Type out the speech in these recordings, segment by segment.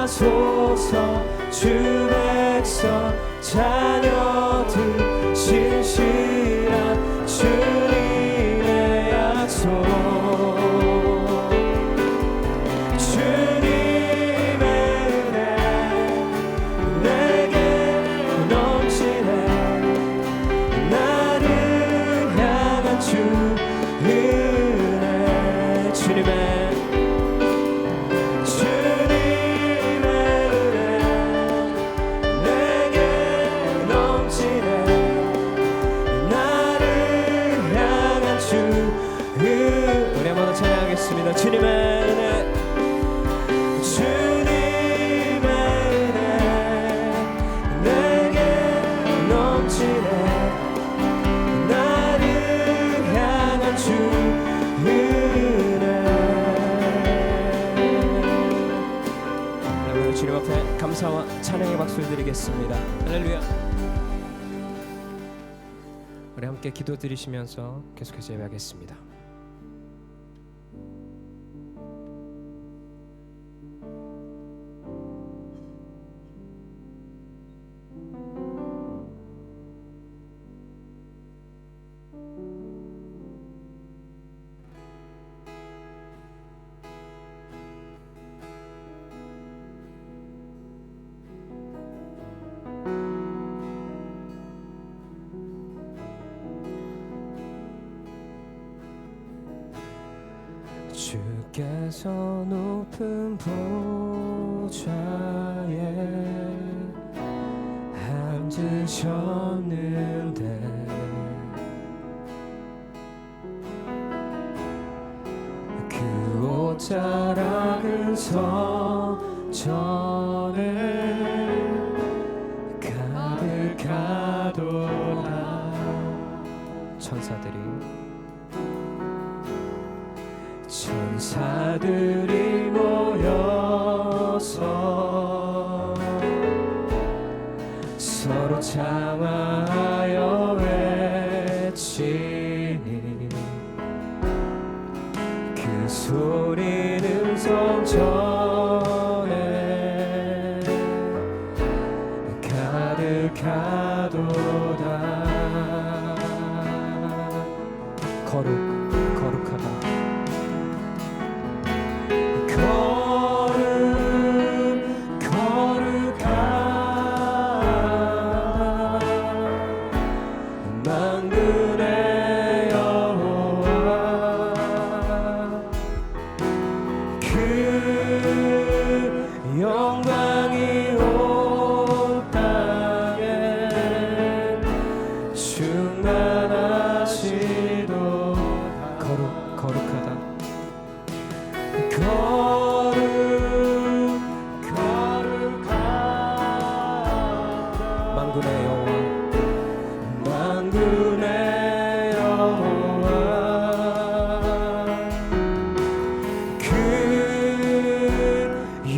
하소서. 주 백성 자녀들 신실한 주님의 약속. 주님의 은혜, 주님의 은혜 내게 넘치네. 나를 향한 주 은혜. 여러분 주님 앞에 감사와 찬양의 박수를 드리겠습니다. 할렐루야. 우리 함께 기도 드리시면서 계속해서 예배하겠습니다. 주께서 높은 보좌에 앉으셨는데 그 옷 자락은 성전에 가득하도다. 천사들이 모여서 서로 장하여 외치니 그 소리는 성전에 가득하도다. 거룩하다.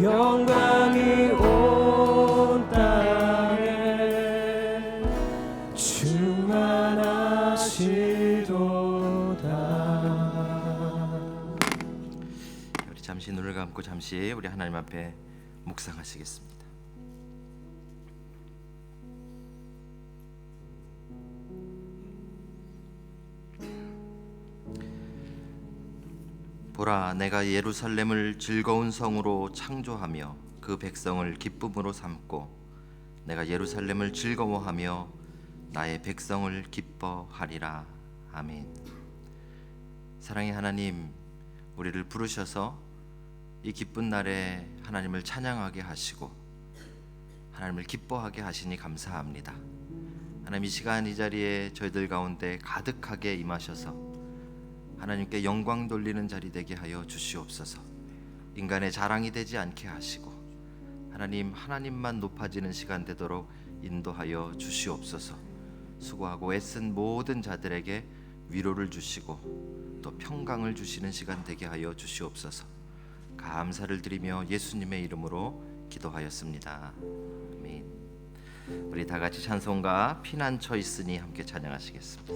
영광이 온 땅에 충만하시도다. 우리 잠시 눈을 감고 잠시 우리 하나님 앞에 묵상하시겠습니다. 보라, 내가 예루살렘을 즐거운 성으로 창조하며 그 백성을 기쁨으로 삼고 내가 예루살렘을 즐거워하며 나의 백성을 기뻐하리라. 아멘. 사랑의 하나님, 우리를 부르셔서 이 기쁜 날에 하나님을 찬양하게 하시고 하나님을 기뻐하게 하시니 감사합니다. 하나님, 이 시간 이 자리에 저희들 가운데 가득하게 임하셔서 하나님께 영광 돌리는 자리 되게 하여 주시옵소서. 인간의 자랑이 되지 않게 하시고 하나님만 높아지는 시간 되도록 인도하여 주시옵소서. 수고하고 애쓴 모든 자들에게 위로를 주시고 또 평강을 주시는 시간 되게 하여 주시옵소서. 감사를 드리며 예수님의 이름으로 기도하였습니다. 아멘. 우리 다 같이 찬송가 피난처 있으니 함께 찬양하시겠습니다.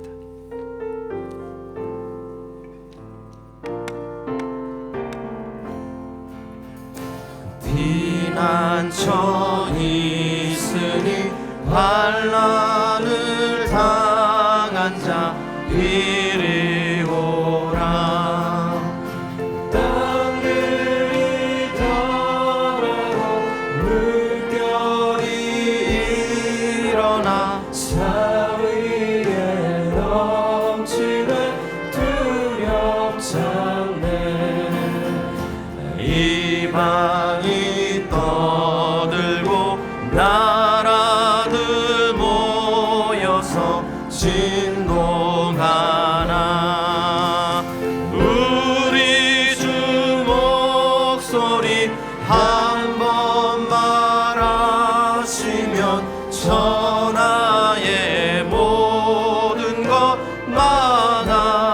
피난처 피난처 있으니 환난을 당한 자 이리 오라. 땅들이 덜하고 물결이 일어나 사 위에 넘치는 두렵잖네. 이방이 떠들고 나라들 모여서 진동하나 우리 주 목소리 한 번 말하시면 천하의 모든 것 망하겠네.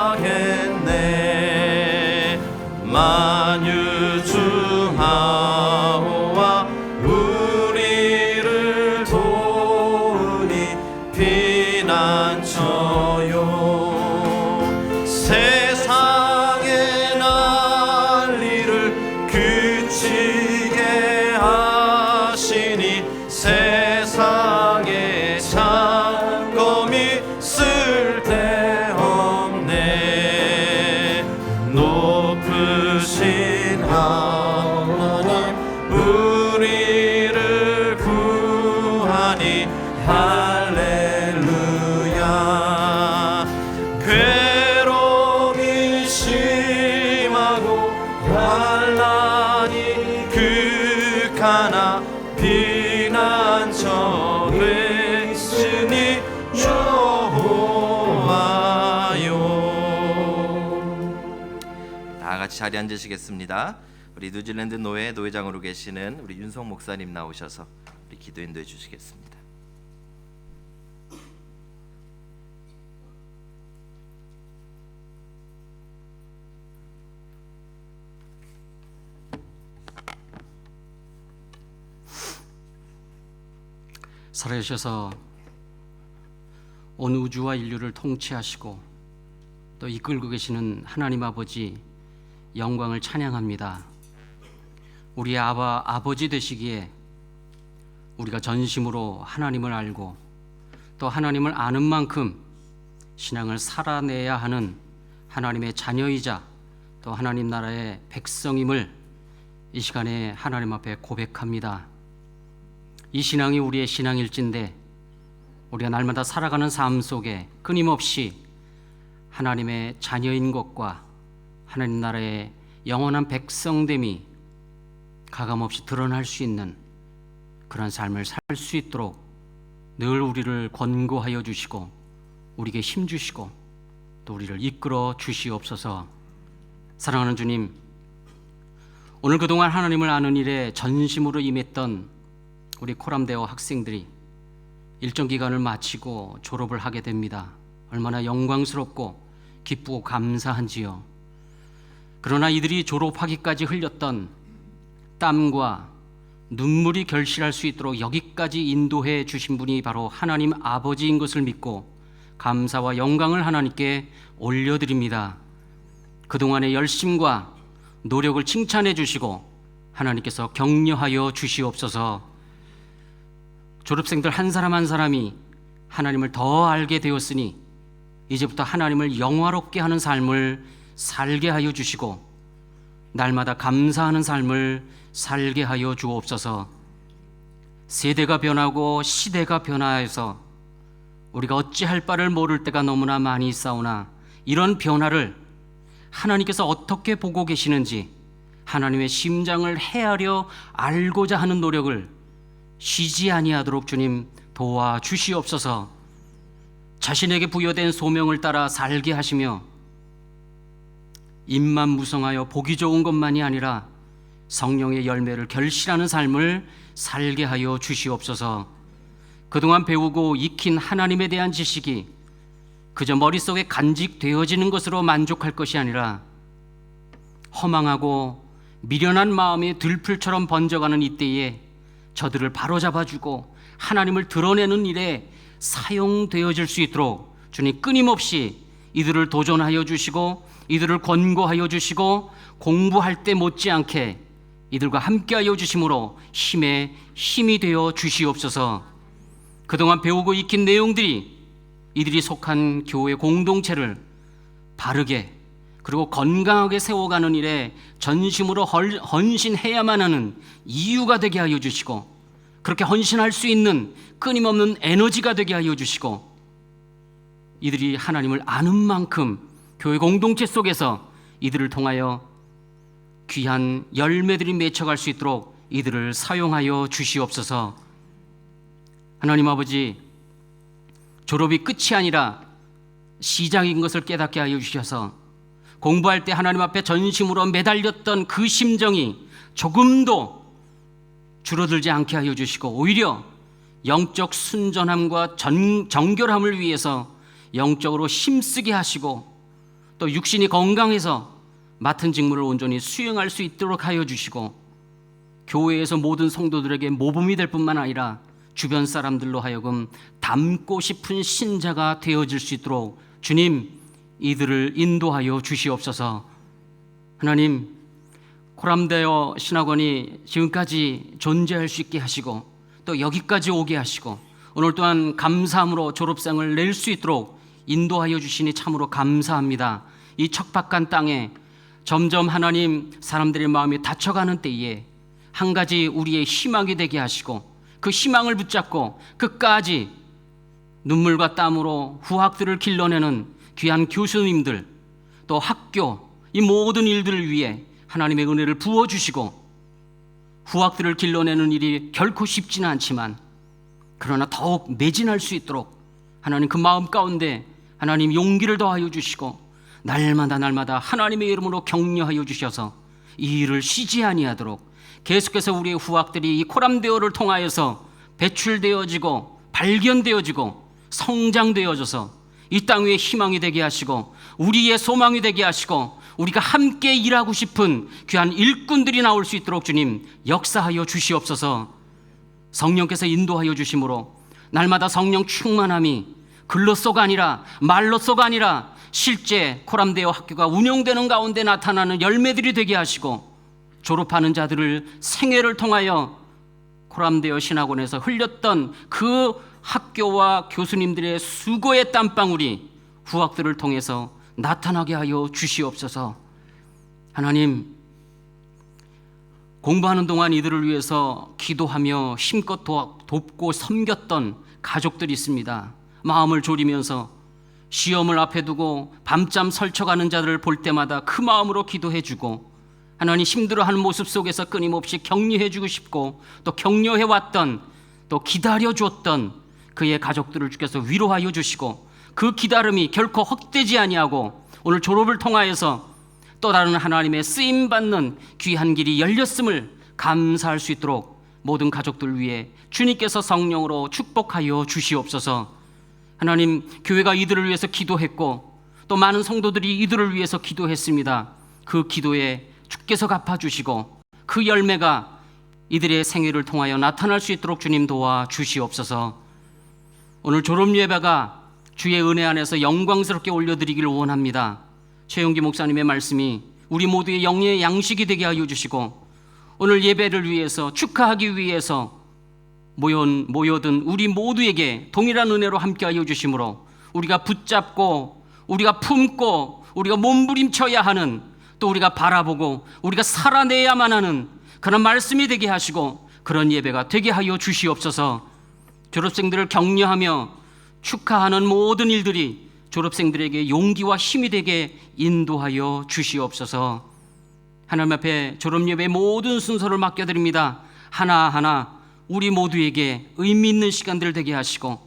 만유주 하오와 우리를 도우니 피난처요. 세상의 난리를 그치게 하시니 세상의 잠검이 쓸데없네. 높으신 하나님 우리를 구하니 할렐루야. 괴로움이 심하고 환난이 극하나 피난처 되시니 여호와요. 다 같이 자리에 앉으시겠습니다. 우리 뉴질랜드 노회 노회장으로 계시는 우리 윤성 목사님 나오셔서 우리 기도 인도해 주시겠습니다. 살아계셔서 온 우주와 인류를 통치하시고 또 이끌고 계시는 하나님 아버지 영광을 찬양합니다. 우리의 아버지 되시기에 우리가 전심으로 하나님을 알고 또 하나님을 아는 만큼 신앙을 살아내야 하는 하나님의 자녀이자 또 하나님 나라의 백성임을 이 시간에 하나님 앞에 고백합니다. 이 신앙이 우리의 신앙일진데 우리가 날마다 살아가는 삶 속에 끊임없이 하나님의 자녀인 것과 하나님 나라의 영원한 백성됨이 가감없이 드러날 수 있는 그런 삶을 살 수 있도록 늘 우리를 권고하여 주시고 우리에게 힘 주시고 또 우리를 이끌어 주시옵소서. 사랑하는 주님, 오늘 그동안 하나님을 아는 일에 전심으로 임했던 우리 코람대어 학생들이 일정 기간을 마치고 졸업을 하게 됩니다. 얼마나 영광스럽고 기쁘고 감사한지요. 그러나 이들이 졸업하기까지 흘렸던 땀과 눈물이 결실할 수 있도록 여기까지 인도해 주신 분이 바로 하나님 아버지인 것을 믿고 감사와 영광을 하나님께 올려드립니다. 그동안의 열심과 노력을 칭찬해 주시고 하나님께서 격려하여 주시옵소서. 졸업생들 한 사람 한 사람이 하나님을 더 알게 되었으니 이제부터 하나님을 영화롭게 하는 삶을 살게 하여 주시고 날마다 감사하는 삶을 살게 하여 주옵소서. 세대가 변하고 시대가 변화해서 우리가 어찌할 바를 모를 때가 너무나 많이 있사오나 이런 변화를 하나님께서 어떻게 보고 계시는지 하나님의 심장을 헤아려 알고자 하는 노력을 쉬지 아니하도록 주님 도와주시옵소서. 자신에게 부여된 소명을 따라 살게 하시며 입만 무성하여 보기 좋은 것만이 아니라 성령의 열매를 결실하는 삶을 살게 하여 주시옵소서. 그동안 배우고 익힌 하나님에 대한 지식이 그저 머릿속에 간직되어지는 것으로 만족할 것이 아니라 허망하고 미련한 마음의 들풀처럼 번져가는 이때에 저들을 바로잡아주고 하나님을 드러내는 일에 사용되어질 수 있도록 주님 끊임없이 이들을 도전하여 주시고 이들을 권고하여 주시고 공부할 때 못지않게 이들과 함께하여 주심으로 힘에 힘이 되어 주시옵소서. 그동안 배우고 익힌 내용들이 이들이 속한 교회 공동체를 바르게 그리고 건강하게 세워가는 일에 전심으로 헌신해야만 하는 이유가 되게 하여 주시고, 그렇게 헌신할 수 있는 끊임없는 에너지가 되게 하여 주시고, 이들이 하나님을 아는 만큼 교회 공동체 속에서 이들을 통하여 귀한 열매들이 맺혀갈 수 있도록 이들을 사용하여 주시옵소서. 하나님 아버지, 졸업이 끝이 아니라 시작인 것을 깨닫게 하여 주셔서 공부할 때 하나님 앞에 전심으로 매달렸던 그 심정이 조금도 줄어들지 않게 하여 주시고, 오히려 영적 순전함과 정결함을 위해서 영적으로 힘쓰게 하시고, 또 육신이 건강해서 맡은 직무를 온전히 수행할 수 있도록 하여 주시고, 교회에서 모든 성도들에게 모범이 될 뿐만 아니라 주변 사람들로 하여금 닮고 싶은 신자가 되어질 수 있도록 주님, 이들을 인도하여 주시옵소서. 하나님, 코람데어 신학원이 지금까지 존재할 수 있게 하시고, 또 여기까지 오게 하시고, 오늘 또한 감사함으로 졸업생을 낼 수 있도록 인도하여 주시니 참으로 감사합니다. 이 척박한 땅에 점점 하나님, 사람들의 마음이 닫혀가는 때에 한 가지 우리의 희망이 되게 하시고, 그 희망을 붙잡고 끝까지 눈물과 땀으로 후학들을 길러내는 귀한 교수님들, 또 학교, 이 모든 일들을 위해 하나님의 은혜를 부어주시고, 후학들을 길러내는 일이 결코 쉽지는 않지만 그러나 더욱 매진할 수 있도록 하나님 그 마음 가운데 하나님 용기를 더하여 주시고, 날마다 하나님의 이름으로 격려하여 주셔서 이 일을 쉬지 아니하도록 계속해서 우리의 후학들이 이 코람데오를 통하여서 배출되어지고 발견되어지고 성장되어져서 이 땅 위에 희망이 되게 하시고, 우리의 소망이 되게 하시고, 우리가 함께 일하고 싶은 귀한 일꾼들이 나올 수 있도록 주님 역사하여 주시옵소서. 성령께서 인도하여 주심으로 날마다 성령 충만함이 글로서가 아니라 말로서가 아니라 실제 코람데오 학교가 운영되는 가운데 나타나는 열매들이 되게 하시고, 졸업하는 자들을 생애를 통하여 코람데오 신학원에서 흘렸던 그 학교와 교수님들의 수고의 땀방울이 후학들을 통해서 나타나게 하여 주시옵소서. 하나님, 공부하는 동안 이들을 위해서 기도하며 힘껏 돕고 섬겼던 가족들이 있습니다. 마음을 졸이면서 시험을 앞에 두고 밤잠 설쳐가는 자들을 볼 때마다 그 마음으로 기도해주고, 하나님 힘들어하는 모습 속에서 끊임없이 격려해주고 싶고, 또 격려해왔던, 또 기다려주었던 그의 가족들을 주께서 위로하여 주시고, 그 기다림이 결코 헛되지 아니하고 오늘 졸업을 통하여서 또 다른 하나님의 쓰임받는 귀한 길이 열렸음을 감사할 수 있도록 모든 가족들 위해 주님께서 성령으로 축복하여 주시옵소서. 하나님, 교회가 이들을 위해서 기도했고 또 많은 성도들이 이들을 위해서 기도했습니다. 그 기도에 주께서 갚아주시고 그 열매가 이들의 생애를 통하여 나타날 수 있도록 주님 도와 주시옵소서. 오늘 졸업 예배가 주의 은혜 안에서 영광스럽게 올려드리기를 원합니다. 최용기 목사님의 말씀이 우리 모두의 영의 양식이 되게 하여 주시고, 오늘 예배를 위해서 축하하기 위해서 모여든 우리 모두에게 동일한 은혜로 함께하여 주심으로 우리가 붙잡고 우리가 품고 우리가 몸부림쳐야 하는, 또 우리가 바라보고 우리가 살아내야만 하는 그런 말씀이 되게 하시고 그런 예배가 되게 하여 주시옵소서. 졸업생들을 격려하며 축하하는 모든 일들이 졸업생들에게 용기와 힘이 되게 인도하여 주시옵소서. 하나님 앞에 졸업예배 모든 순서를 맡겨드립니다. 하나하나 우리 모두에게 의미 있는 시간들 되게 하시고,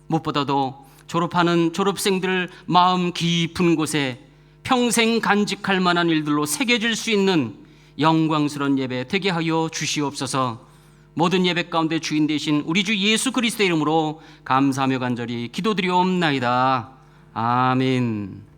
무엇보다도 졸업하는 졸업생들 마음 깊은 곳에 평생 간직할 만한 일들로 새겨질 수 있는 영광스러운 예배 되게 하여 주시옵소서. 모든 예배 가운데 주인 되신 우리 주 예수 그리스도의 이름으로 감사하며 간절히 기도드리옵나이다. 아멘.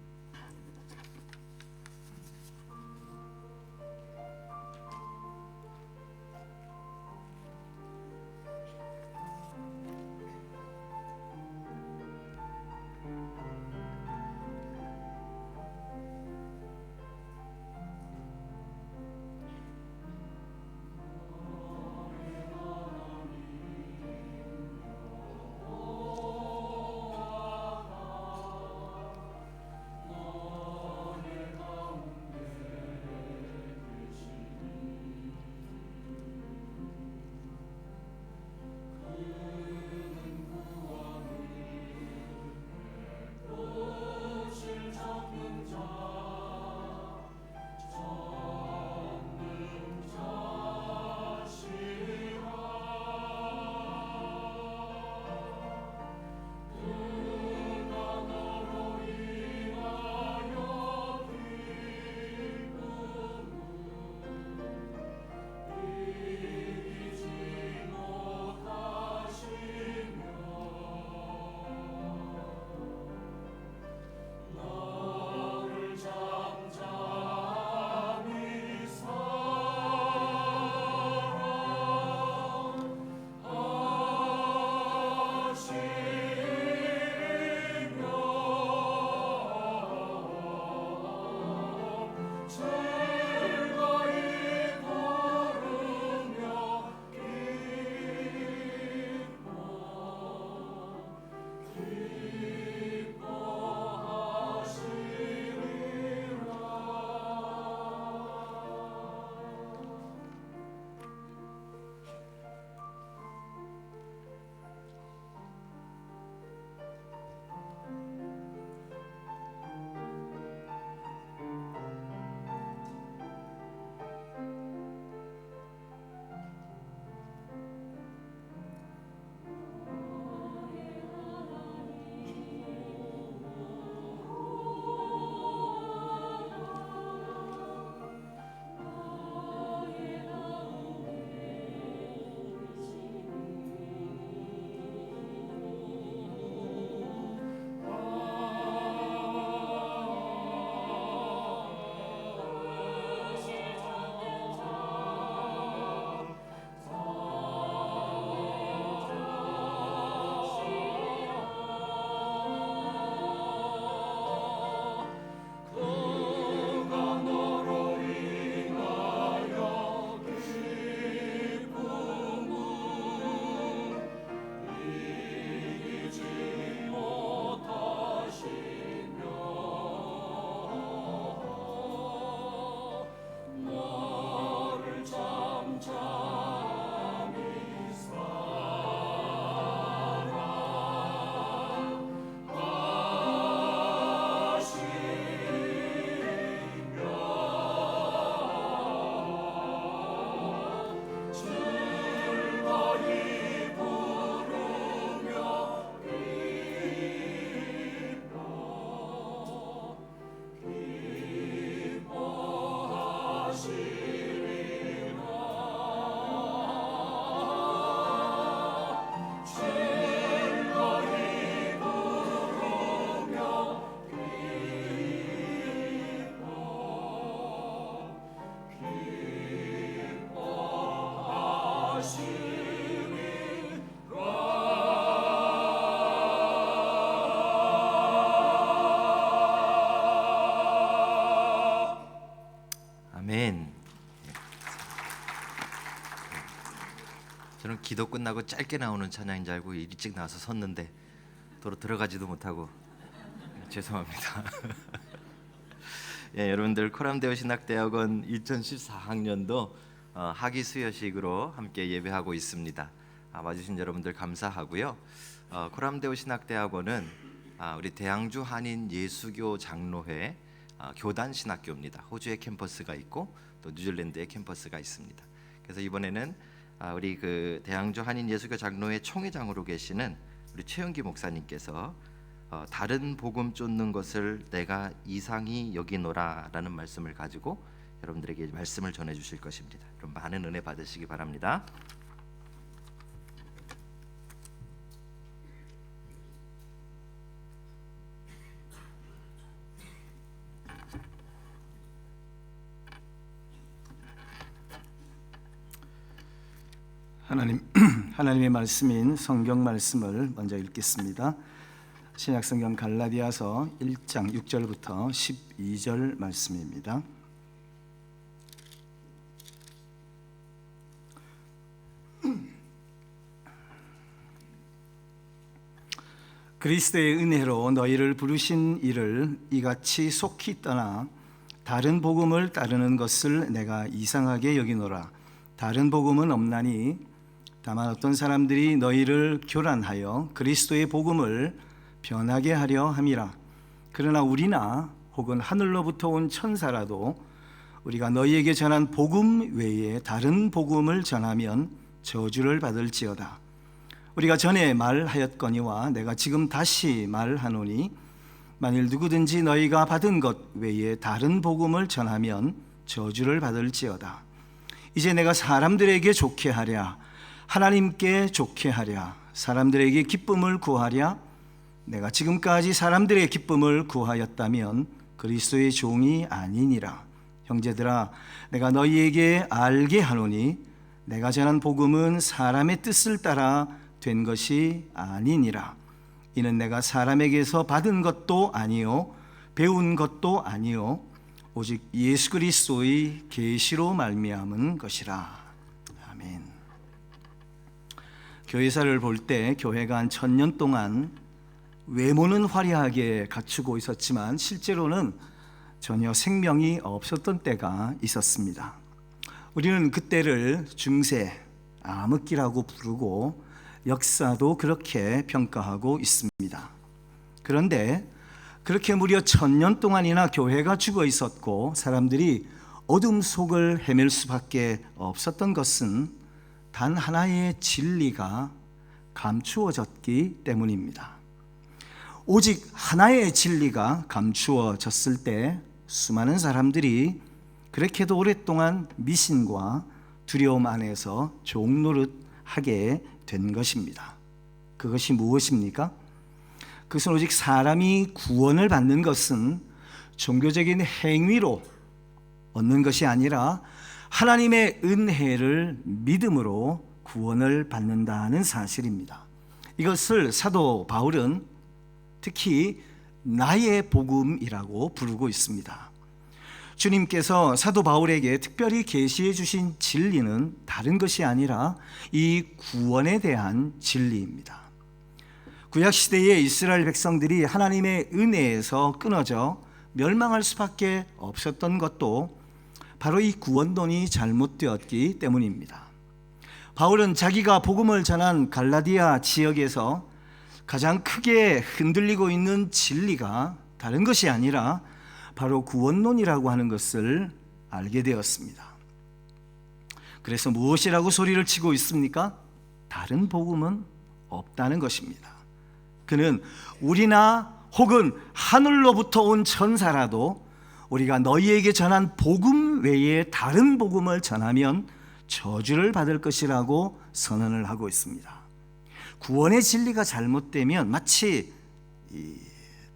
저는 기도 끝나고 짧게 나오는 찬양인 줄 알고 일찍 나와서 섰는데 도로 들어가지도 못하고 죄송합니다. 예, 여러분들 코람데오 신학대학원 2014학년도 학위 수여식으로 함께 예배하고 있습니다. 와주신 여러분들 감사하고요. 코람데오 신학대학원은 우리 대양주 한인 예수교 장로회 교단 신학교입니다. 호주에 캠퍼스가 있고 또 뉴질랜드에 캠퍼스가 있습니다. 그래서 이번에는 우리 그 대양주 한인 예수교 장로회 총회장으로 계시는 우리 최영기 목사님께서 다른 복음 쫓는 것을 내가 이상히 여기노라라는 말씀을 가지고 여러분들에게 말씀을 전해 주실 것입니다. 그럼 많은 은혜 받으시기 바랍니다. 하나님의 말씀인 성경 말씀을 먼저 읽겠습니다. 신약성경 갈라디아서 1장 6절부터 12절 말씀입니다. 그리스도의 은혜로 너희를 부르신 이를 이같이 속히 떠나 다른 복음을 따르는 것을 내가 이상하게 여기노라. 다른 복음은 없나니 다만 어떤 사람들이 너희를 교란하여 그리스도의 복음을 변하게 하려 함이라. 그러나 우리나 혹은 하늘로부터 온 천사라도 우리가 너희에게 전한 복음 외에 다른 복음을 전하면 저주를 받을지어다. 우리가 전에 말하였거니와 내가 지금 다시 말하노니 만일 누구든지 너희가 받은 것 외에 다른 복음을 전하면 저주를 받을지어다. 이제 내가 사람들에게 좋게 하랴, 하나님께 좋게 하랴, 사람들에게 기쁨을 구하랴. 내가 지금까지 사람들의 기쁨을 구하였다면 그리스도의 종이 아니니라. 형제들아, 내가 너희에게 알게 하노니 내가 전한 복음은 사람의 뜻을 따라 된 것이 아니니라. 이는 내가 사람에게서 받은 것도 아니요 배운 것도 아니요 오직 예수 그리스도의 계시로 말미암은 것이라. 아멘. 교회사를 볼 때 교회가 한 1000년 동안 외모는 화려하게 갖추고 있었지만 실제로는 전혀 생명이 없었던 때가 있었습니다. 우리는 그때를 중세, 암흑기라고 부르고 역사도 그렇게 평가하고 있습니다. 그런데 그렇게 무려 1000년 동안이나 교회가 죽어 있었고 사람들이 어둠 속을 헤맬 수밖에 없었던 것은 단 하나의 진리가 감추어졌기 때문입니다. 오직 하나의 진리가 감추어졌을 때 수많은 사람들이 그렇게도 오랫동안 미신과 두려움 안에서 종노릇하게 된 것입니다. 그것이 무엇입니까? 그것은 오직 사람이 구원을 받는 것은 종교적인 행위로 얻는 것이 아니라 하나님의 은혜를 믿음으로 구원을 받는다는 사실입니다. 이것을 사도 바울은 특히 나의 복음이라고 부르고 있습니다. 주님께서 사도 바울에게 특별히 계시해 주신 진리는 다른 것이 아니라 이 구원에 대한 진리입니다. 구약시대의 이스라엘 백성들이 하나님의 은혜에서 끊어져 멸망할 수밖에 없었던 것도 바로 이 구원론이 잘못되었기 때문입니다. 바울은 자기가 복음을 전한 갈라디아 지역에서 가장 크게 흔들리고 있는 진리가 다른 것이 아니라 바로 구원론이라고 하는 것을 알게 되었습니다. 그래서 무엇이라고 소리를 치고 있습니까? 다른 복음은 없다는 것입니다. 그는 우리나 혹은 하늘로부터 온 천사라도 우리가 너희에게 전한 복음 외에 다른 복음을 전하면 저주를 받을 것이라고 선언을 하고 있습니다. 구원의 진리가 잘못되면 마치 이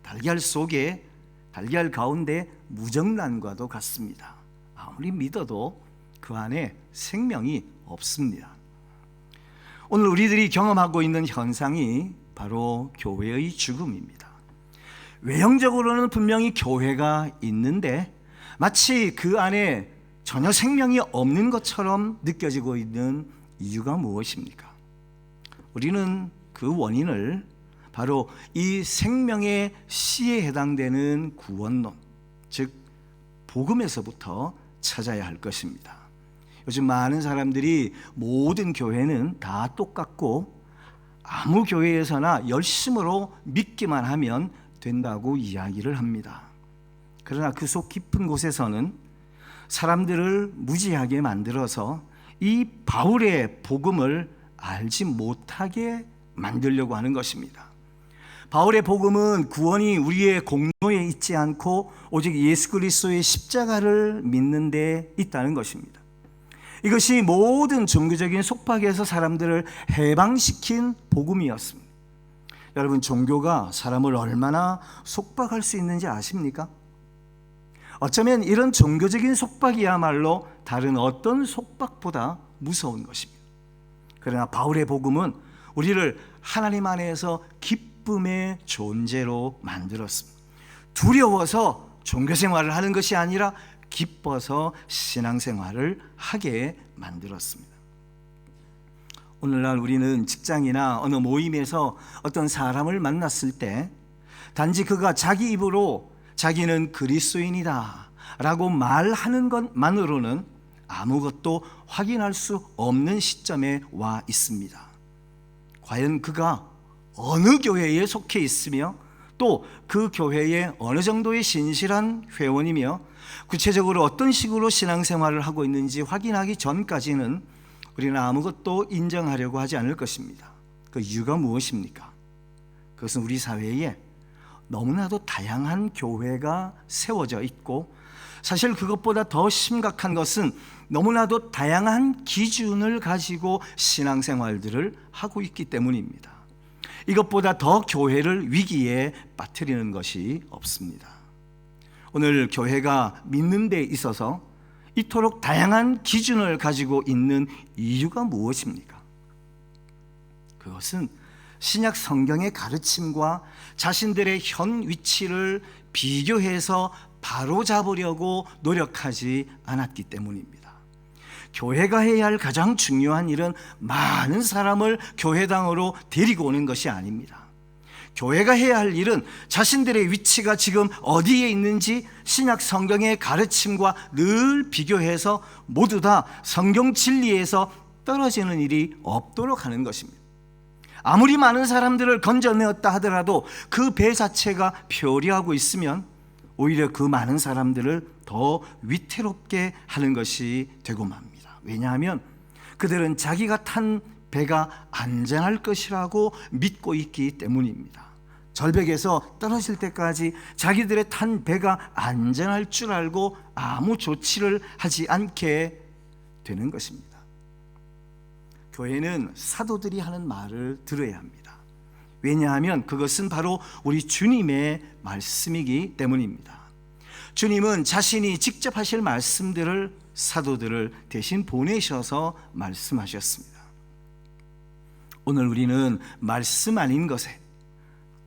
달걀 가운데 무정란과도 같습니다. 아무리 믿어도 그 안에 생명이 없습니다. 오늘 우리들이 경험하고 있는 현상이 바로 교회의 죽음입니다. 외형적으로는 분명히 교회가 있는데 마치 그 안에 전혀 생명이 없는 것처럼 느껴지고 있는 이유가 무엇입니까? 우리는 그 원인을 바로 이 생명의 씨에 해당되는 구원론, 즉 복음에서부터 찾아야 할 것입니다. 요즘 많은 사람들이 모든 교회는 다 똑같고 아무 교회에서나 열심으로 믿기만 하면 된다고 이야기를 합니다. 그러나 그 속 깊은 곳에서는 사람들을 무지하게 만들어서 이 바울의 복음을 알지 못하게 만들려고 하는 것입니다. 바울의 복음은 구원이 우리의 공로에 있지 않고 오직 예수 그리스도의 십자가를 믿는 데 있다는 것입니다. 이것이 모든 종교적인 속박에서 사람들을 해방시킨 복음이었습니다. 여러분, 종교가 사람을 얼마나 속박할 수 있는지 아십니까? 어쩌면 이런 종교적인 속박이야말로 다른 어떤 속박보다 무서운 것입니다. 그러나 바울의 복음은 우리를 하나님 안에서 기쁨의 존재로 만들었습니다. 두려워서 종교생활을 하는 것이 아니라 기뻐서 신앙생활을 하게 만들었습니다. 오늘날 우리는 직장이나 어느 모임에서 어떤 사람을 만났을 때 단지 그가 자기 입으로 자기는 그리스도인이다 라고 말하는 것만으로는 아무것도 확인할 수 없는 시점에 와 있습니다. 과연 그가 어느 교회에 속해 있으며 또 그 교회에 어느 정도의 신실한 회원이며 구체적으로 어떤 식으로 신앙생활을 하고 있는지 확인하기 전까지는 우리는 아무것도 인정하려고 하지 않을 것입니다. 그 이유가 무엇입니까? 그것은 우리 사회에 너무나도 다양한 교회가 세워져 있고, 사실 그것보다 더 심각한 것은 너무나도 다양한 기준을 가지고 신앙생활들을 하고 있기 때문입니다. 이것보다 더 교회를 위기에 빠뜨리는 것이 없습니다. 오늘 교회가 믿는 데 있어서 이토록 다양한 기준을 가지고 있는 이유가 무엇입니까? 그것은 신약 성경의 가르침과 자신들의 현 위치를 비교해서 바로잡으려고 노력하지 않았기 때문입니다. 교회가 해야 할 가장 중요한 일은 많은 사람을 교회당으로 데리고 오는 것이 아닙니다. 교회가 해야 할 일은 자신들의 위치가 지금 어디에 있는지 신약 성경의 가르침과 늘 비교해서 모두 다 성경 진리에서 떨어지는 일이 없도록 하는 것입니다. 아무리 많은 사람들을 건져내었다 하더라도 그 배 자체가 표류하고 있으면 오히려 그 많은 사람들을 더 위태롭게 하는 것이 되고 맙니다. 왜냐하면 그들은 자기가 탄 배가 안전할 것이라고 믿고 있기 때문입니다. 절벽에서 떨어질 때까지 자기들의 탄 배가 안전할 줄 알고 아무 조치를 하지 않게 되는 것입니다. 교회는 사도들이 하는 말을 들어야 합니다. 왜냐하면 그것은 바로 우리 주님의 말씀이기 때문입니다. 주님은 자신이 직접 하실 말씀들을 사도들을 대신 보내셔서 말씀하셨습니다. 오늘 우리는 말씀 아닌 것에,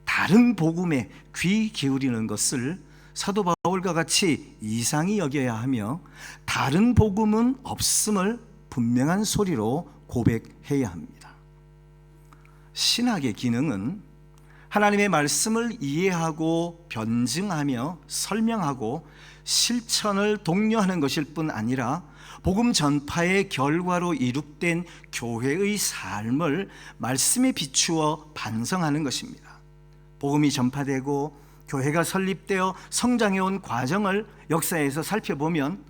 다른 복음에 귀 기울이는 것을 사도 바울과 같이 이상히 여겨야 하며, 다른 복음은 없음을 분명한 소리로 고백해야 합니다. 신학의 기능은 하나님의 말씀을 이해하고 변증하며 설명하고 실천을 독려하는 것일 뿐 아니라 복음 전파의 결과로 이룩된 교회의 삶을 말씀에 비추어 반성하는 것입니다. 복음이 전파되고 교회가 설립되어 성장해온 과정을 역사에서 살펴보면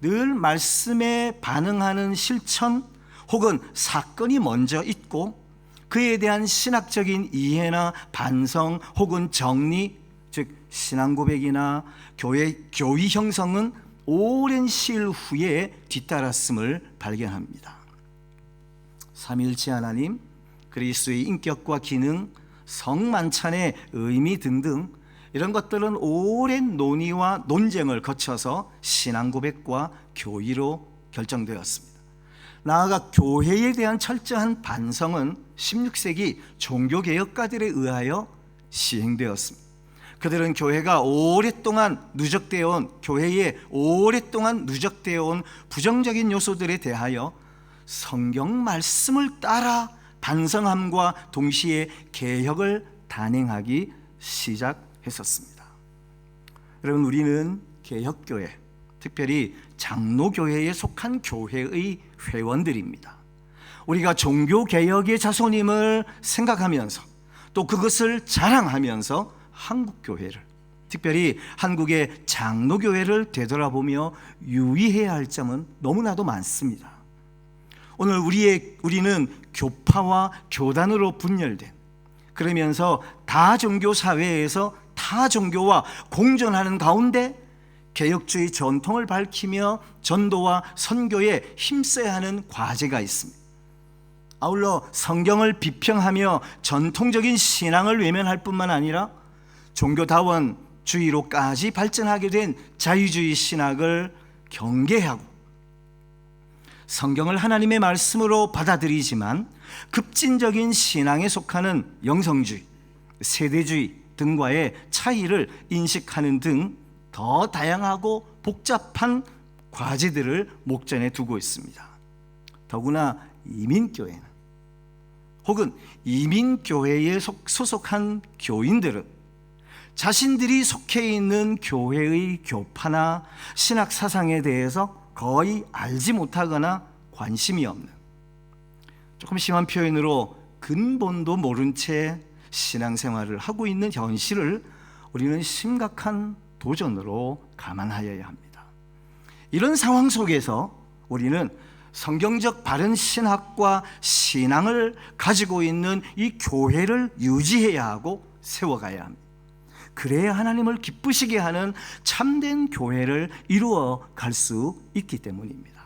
늘 말씀에 반응하는 실천 혹은 사건이 먼저 있고, 그에 대한 신학적인 이해나 반성 혹은 정리, 즉 신앙 고백이나 교의 형성은 오랜 시일 후에 뒤따랐음을 발견합니다. 삼위일체 하나님, 그리스도의 인격과 기능, 성만찬의 의미 등등 이런 것들은 오랜 논의와 논쟁을 거쳐서 신앙 고백과 교의로 결정되었습니다. 나아가 교회에 대한 철저한 반성은 16세기 종교개혁가들에 의하여 시행되었습니다. 그들은 교회가 오랫동안 누적되어 온 부정적인 요소들에 대하여 성경 말씀을 따라 반성함과 동시에 개혁을 단행하기 시작했었습니다. 여러분, 우리는 개혁교회, 특별히 장로교회에 속한 교회의 회원들입니다. 우리가 종교개혁의 자손임을 생각하면서 또 그것을 자랑하면서 한국교회를, 특별히 한국의 장로교회를 되돌아보며 유의해야 할 점은 너무나도 많습니다. 오늘 우리는 교파와 교단으로 분열된, 그러면서 다종교 사회에서 타종교와 공존하는 가운데 개혁주의 전통을 밝히며 전도와 선교에 힘써야 하는 과제가 있습니다. 아울러 성경을 비평하며 전통적인 신앙을 외면할 뿐만 아니라 종교다원주의로까지 발전하게 된 자유주의 신학을 경계하고, 성경을 하나님의 말씀으로 받아들이지만 급진적인 신앙에 속하는 영성주의, 세대주의 등과의 차이를 인식하는 등 더 다양하고 복잡한 과제들을 목전에 두고 있습니다. 더구나 이민교회는, 혹은 이민교회에 소속한 교인들은 자신들이 속해 있는 교회의 교파나 신학 사상에 대해서 거의 알지 못하거나 관심이 없는, 조금 심한 표현으로 근본도 모른 채 신앙생활을 하고 있는 현실을 우리는 심각한 도전으로 감안하여야 합니다. 이런 상황 속에서 우리는 성경적 바른 신학과 신앙을 가지고 있는 이 교회를 유지해야 하고 세워가야 합니다. 그래야 하나님을 기쁘시게 하는 참된 교회를 이루어 갈 수 있기 때문입니다.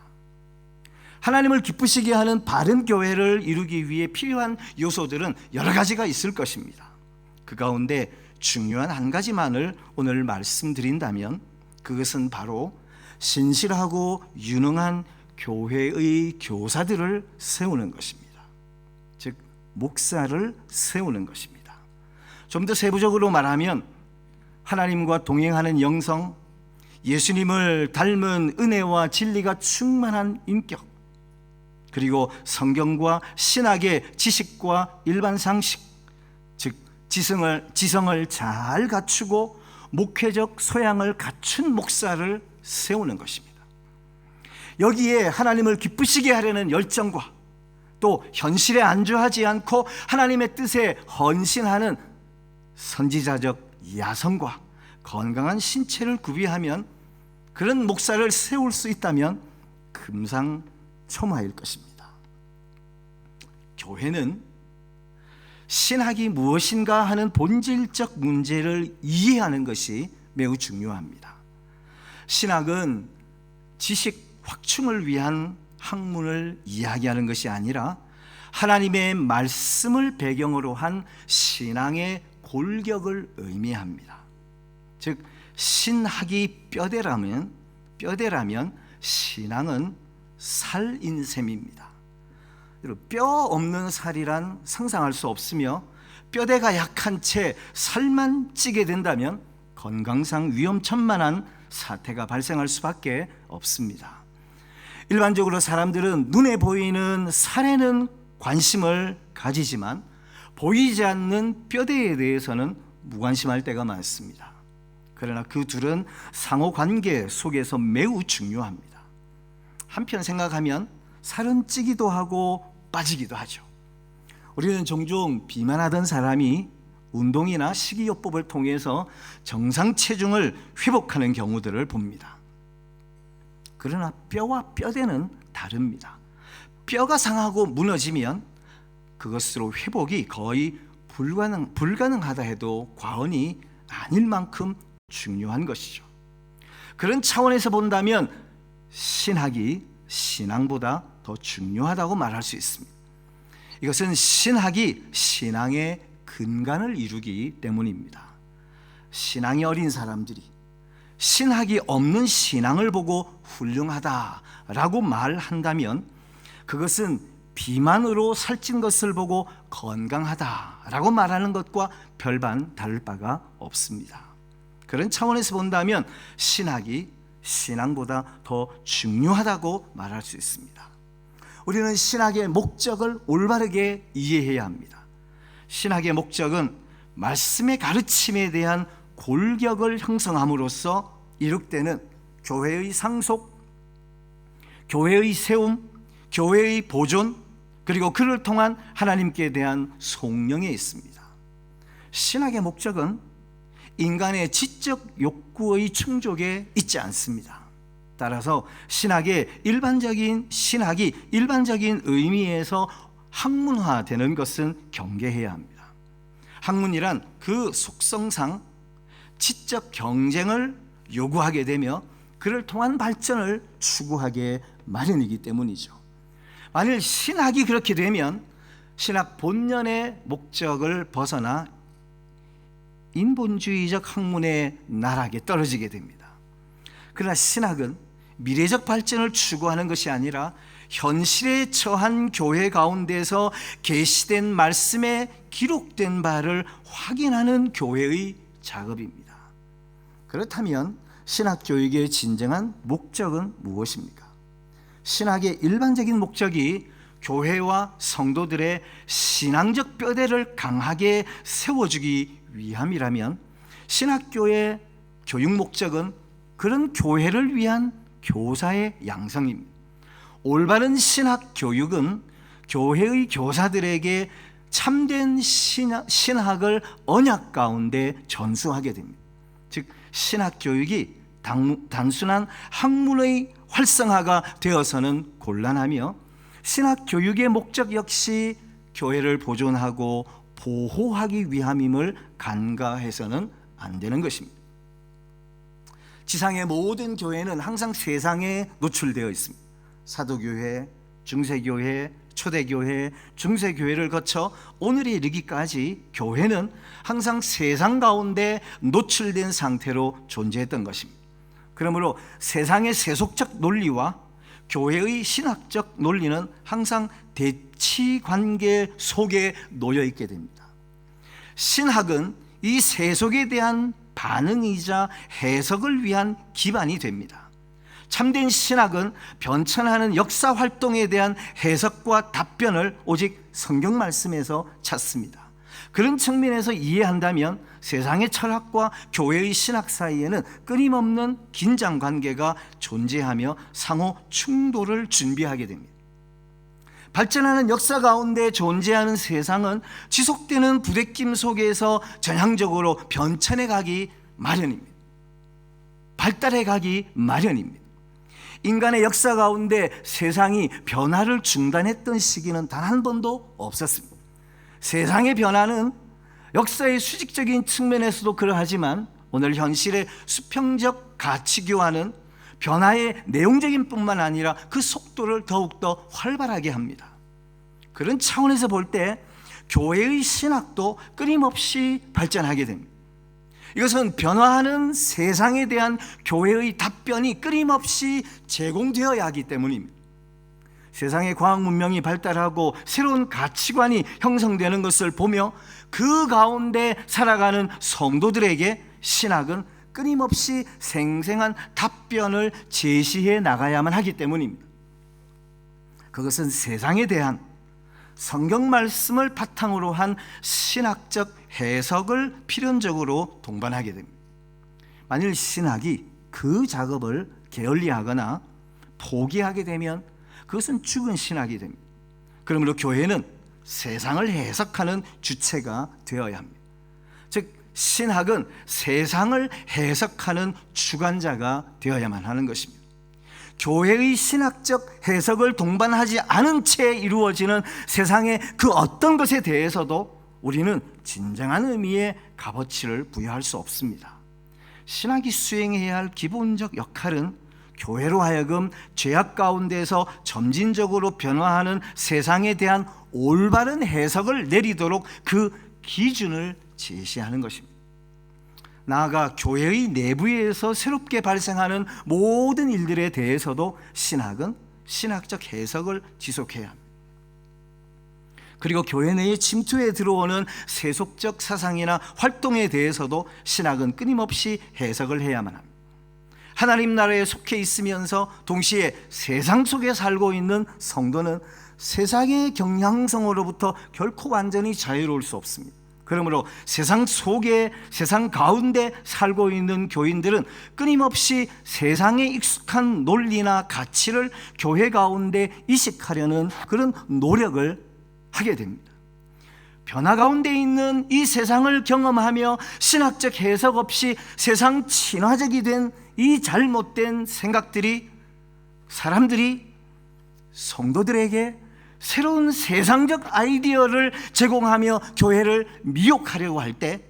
하나님을 기쁘시게 하는 바른 교회를 이루기 위해 필요한 요소들은 여러 가지가 있을 것입니다. 그 가운데 중요한 한 가지만을 오늘 말씀드린다면 그것은 바로 신실하고 유능한 교회의 교사들을 세우는 것입니다. 즉, 목사를 세우는 것입니다. 좀 더 세부적으로 말하면 하나님과 동행하는 영성, 예수님을 닮은 은혜와 진리가 충만한 인격, 그리고 성경과 신학의 지식과 일반 상식, 즉 지성을 잘 갖추고 목회적 소양을 갖춘 목사를 세우는 것입니다. 여기에 하나님을 기쁘시게 하려는 열정과 또 현실에 안주하지 않고 하나님의 뜻에 헌신하는 선지자적 야성과 건강한 신체를 구비하면, 그런 목사를 세울 수 있다면 금상첨화일 것입니다. 교회는 신학이 무엇인가 하는 본질적 문제를 이해하는 것이 매우 중요합니다. 신학은 지식 확충을 위한 학문을 이야기하는 것이 아니라 하나님의 말씀을 배경으로 한 신앙의 골격을 의미합니다. 즉, 신학이 뼈대라면 신앙은 살인 셈입니다. 뼈 없는 살이란 상상할 수 없으며, 뼈대가 약한 채 살만 찌게 된다면 건강상 위험천만한 사태가 발생할 수밖에 없습니다. 일반적으로 사람들은 눈에 보이는 살에는 관심을 가지지만 보이지 않는 뼈대에 대해서는 무관심할 때가 많습니다. 그러나 그 둘은 상호관계 속에서 매우 중요합니다. 한편 생각하면 살은 찌기도 하고 빠지기도 하죠. 우리는 종종 비만하던 사람이 운동이나 식이요법을 통해서 정상 체중을 회복하는 경우들을 봅니다. 그러나 뼈와 뼈대는 다릅니다. 뼈가 상하고 무너지면 그것으로 회복이 거의 불가능하다 해도 과언이 아닐 만큼 중요한 것이죠. 그런 차원에서 본다면 신학이 신앙보다 더 중요하다고 말할 수 있습니다. 이것은 신학이 신앙의 근간을 이루기 때문입니다. 신앙이 어린 사람들이 신학이 없는 신앙을 보고 훌륭하다라고 말한다면 그것은 비만으로 살찐 것을 보고 건강하다라고 말하는 것과 별반 다를 바가 없습니다. 그런 차원에서 본다면 신학이 신앙보다 더 중요하다고 말할 수 있습니다. 우리는 신학의 목적을 올바르게 이해해야 합니다. 신학의 목적은 말씀의 가르침에 대한 골격을 형성함으로써 이룩되는 교회의 상속, 교회의 세움, 교회의 보존, 그리고 그를 통한 하나님께 대한 속령에 있습니다. 신학의 목적은 인간의 지적 욕구의 충족에 있지 않습니다. 따라서 신학이 일반적인 의미에서 학문화되는 것은 경계해야 합니다. 학문이란 그 속성상 지적 경쟁을 요구하게 되며 그를 통한 발전을 추구하게 마련이기 때문이죠. 만일 신학이 그렇게 되면 신학 본연의 목적을 벗어나 인본주의적 학문의 나락에 떨어지게 됩니다. 그러나 신학은 미래적 발전을 추구하는 것이 아니라 현실에 처한 교회 가운데서 계시된 말씀에 기록된 바를 확인하는 교회의 작업입니다. 그렇다면 신학 교육의 진정한 목적은 무엇입니까? 신학의 일반적인 목적이 교회와 성도들의 신앙적 뼈대를 강하게 세워주기 위함이라면 신학교의 교육 목적은 그런 교회를 위한 교사의 양성입니다. 올바른 신학 교육은 교회의 교사들에게 참된 신학을 언약 가운데 전수하게 됩니다. 즉 신학 교육이 단순한 학문의 활성화가 되어서는 곤란하며 신학 교육의 목적 역시 교회를 보존하고 보호하기 위함임을 간과해서는 안 되는 것입니다. 지상의 모든 교회는 항상 세상에 노출되어 있습니다. 사도교회, 중세교회, 초대교회, 중세교회를 거쳐 오늘에 이르기까지 교회는 항상 세상 가운데 노출된 상태로 존재했던 것입니다. 그러므로 세상의 세속적 논리와 교회의 신학적 논리는 항상 대치 관계 속에 놓여 있게 됩니다. 신학은 이 세속에 대한 반응이자 해석을 위한 기반이 됩니다. 참된 신학은 변천하는 역사 활동에 대한 해석과 답변을 오직 성경 말씀에서 찾습니다. 그런 측면에서 이해한다면 세상의 철학과 교회의 신학 사이에는 끊임없는 긴장 관계가 존재하며 상호 충돌을 준비하게 됩니다. 발전하는 역사 가운데 존재하는 세상은 지속되는 부대낌 속에서 전향적으로 변천해 가기 마련입니다. 발달해 가기 마련입니다. 인간의 역사 가운데 세상이 변화를 중단했던 시기는 단 한 번도 없었습니다. 세상의 변화는 역사의 수직적인 측면에서도 그러하지만 오늘 현실의 수평적 가치 교환은 변화의 내용적인 뿐만 아니라 그 속도를 더욱더 활발하게 합니다. 그런 차원에서 볼 때 교회의 신학도 끊임없이 발전하게 됩니다. 이것은 변화하는 세상에 대한 교회의 답변이 끊임없이 제공되어야 하기 때문입니다. 세상의 과학 문명이 발달하고 새로운 가치관이 형성되는 것을 보며 그 가운데 살아가는 성도들에게 신학은 끊임없이 생생한 답변을 제시해 나가야만 하기 때문입니다. 그것은 세상에 대한 성경 말씀을 바탕으로 한 신학적 해석을 필연적으로 동반하게 됩니다. 만일 신학이 그 작업을 게을리하거나 포기하게 되면 그것은 죽은 신학이 됩니다. 그러므로 교회는 세상을 해석하는 주체가 되어야 합니다. 즉 신학은 세상을 해석하는 주관자가 되어야만 하는 것입니다. 교회의 신학적 해석을 동반하지 않은 채 이루어지는 세상의 그 어떤 것에 대해서도 우리는 진정한 의미의 값어치를 부여할 수 없습니다. 신학이 수행해야 할 기본적 역할은 교회로 하여금 죄악 가운데서 점진적으로 변화하는 세상에 대한 올바른 해석을 내리도록 그 기준을 제시하는 것입니다. 나아가 교회의 내부에서 새롭게 발생하는 모든 일들에 대해서도 신학은 신학적 해석을 지속해야 합니다. 그리고 교회 내에 침투해 들어오는 세속적 사상이나 활동에 대해서도 신학은 끊임없이 해석을 해야만 합니다. 하나님 나라에 속해 있으면서 동시에 세상 속에 살고 있는 성도는 세상의 경향성으로부터 결코 완전히 자유로울 수 없습니다. 그러므로 세상 속에, 세상 가운데 살고 있는 교인들은 끊임없이 세상에 익숙한 논리나 가치를 교회 가운데 이식하려는 그런 노력을 하게 됩니다. 변화 가운데 있는 이 세상을 경험하며 신학적 해석 없이 세상 친화적이 된 이 잘못된 생각들이 사람들이 성도들에게 새로운 세상적 아이디어를 제공하며 교회를 미혹하려고 할 때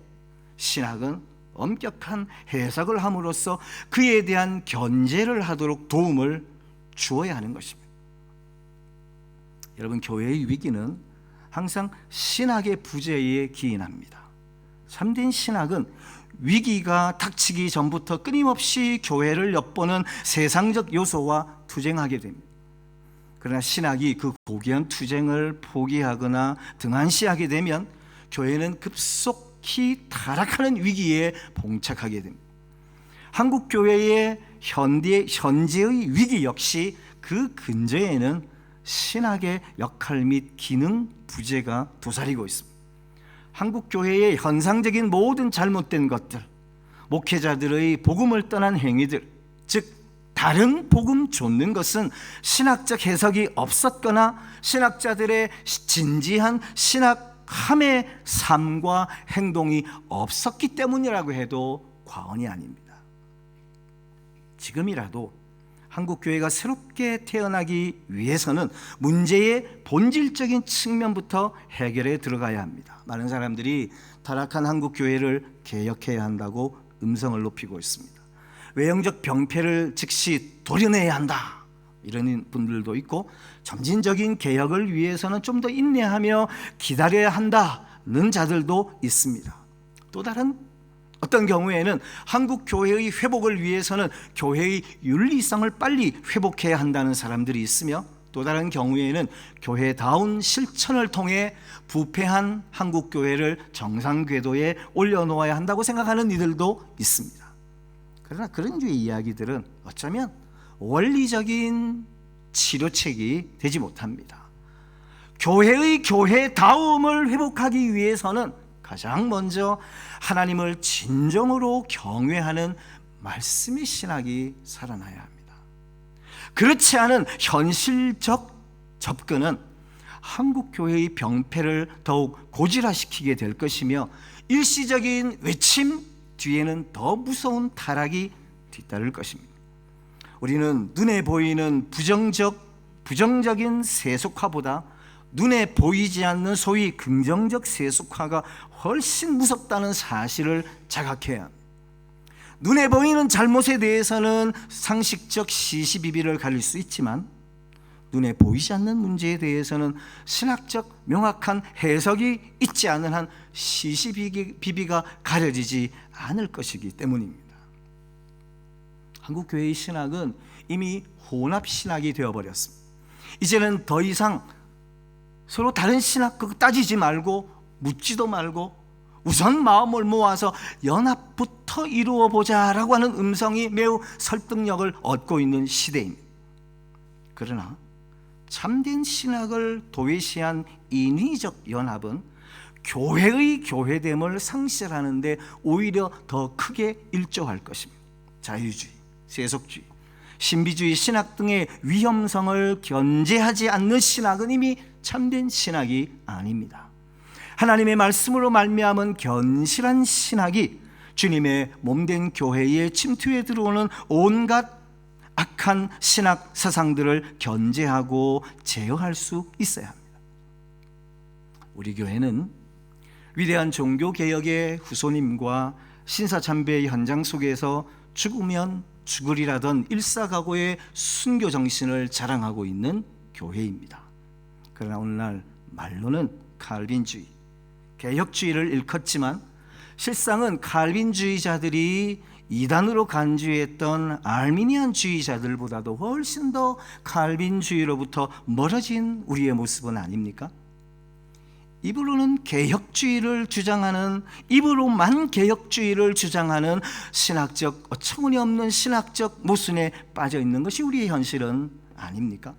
신학은 엄격한 해석을 함으로써 그에 대한 견제를 하도록 도움을 주어야 하는 것입니다. 여러분, 교회의 위기는 항상 신학의 부재에 기인합니다. 참된 신학은 위기가 닥치기 전부터 끊임없이 교회를 엿보는 세상적 요소와 투쟁하게 됩니다. 그러나 신학이 그 고귀한 투쟁을 포기하거나 등한시하게 되면 교회는 급속히 타락하는 위기에 봉착하게 됩니다. 한국 교회의 현재의 위기 역시 그 근저에는 신학의 역할 및 기능 부재가 도사리고 있습니다. 한국 교회의 현상적인 모든 잘못된 것들, 목회자들의 복음을 떠난 행위들, 즉 다른 복음 좇는 것은 신학적 해석이 없었거나 신학자들의 진지한 신학함의 삶과 행동이 없었기 때문이라고 해도 과언이 아닙니다. 지금이라도 한국 교회가 새롭게 태어나기 위해서는 문제의 본질적인 측면부터 해결에 들어가야 합니다. 많은 사람들이 타락한 한국 교회를 개혁해야 한다고 음성을 높이고 있습니다. 외형적 병폐를 즉시 도려내야 한다, 이런 분들도 있고, 점진적인 개혁을 위해서는 좀 더 인내하며 기다려야 한다는 자들도 있습니다. 또 다른 어떤 경우에는 한국 교회의 회복을 위해서는 교회의 윤리성을 빨리 회복해야 한다는 사람들이 있으며, 또 다른 경우에는 교회다운 실천을 통해 부패한 한국 교회를 정상 궤도에 올려놓아야 한다고 생각하는 이들도 있습니다. 그러나 그런 류의 이야기들은 어쩌면 원리적인 치료책이 되지 못합니다. 교회의 교회다움을 회복하기 위해서는 가장 먼저 하나님을 진정으로 경외하는 말씀의 신학이 살아나야 합니다. 그렇지 않은 현실적 접근은 한국 교회의 병폐를 더욱 고질화시키게 될 것이며, 일시적인 외침 뒤에는 더 무서운 타락이 뒤따를 것입니다. 우리는 눈에 보이는 부정적인 세속화보다 눈에 보이지 않는 소위 긍정적 세속화가 훨씬 무섭다는 사실을 자각해야 합니다. 눈에 보이는 잘못에 대해서는 상식적 시시비비를 가릴 수 있지만, 눈에 보이지 않는 문제에 대해서는 신학적 명확한 해석이 있지 않은 한 시시비비가 가려지지 않을 것이기 때문입니다. 한국 교회의 신학은 이미 혼합 신학이 되어버렸습니다. 이제는 더 이상 서로 다른 신학 따지지 말고 묻지도 말고 우선 마음을 모아서 연합부터 이루어 보자라고 하는 음성이 매우 설득력을 얻고 있는 시대입니다. 그러나 참된 신학을 도외시한 인위적 연합은 교회의 교회됨을 상실하는 데 오히려 더 크게 일조할 것입니다. 자유주의, 세속주의, 신비주의 신학 등의 위험성을 견제하지 않는 신학은 이미 참된 신학이 아닙니다. 하나님의 말씀으로 말미암은 견실한 신학이 주님의 몸된 교회에 침투해 들어오는 온갖 악한 신학 사상들을 견제하고 제어할 수 있어야 합니다. 우리 교회는 위대한 종교개혁의 후손임과 신사참배의 현장 속에서 죽으면 죽으리라던 일사각오의 순교 정신을 자랑하고 있는 교회입니다. 그러나 오늘날 말로는 칼빈주의, 개혁주의를 일컫지만 실상은 칼빈주의자들이 이단으로 간주했던 알미니안주의자들보다도 훨씬 더 칼빈주의로부터 멀어진 우리의 모습은 아닙니까? 입으로는 개혁주의를 주장하는, 입으로만 개혁주의를 주장하는 신학적, 어처구니없는 신학적 모순에 빠져 있는 것이 우리의 현실은 아닙니까?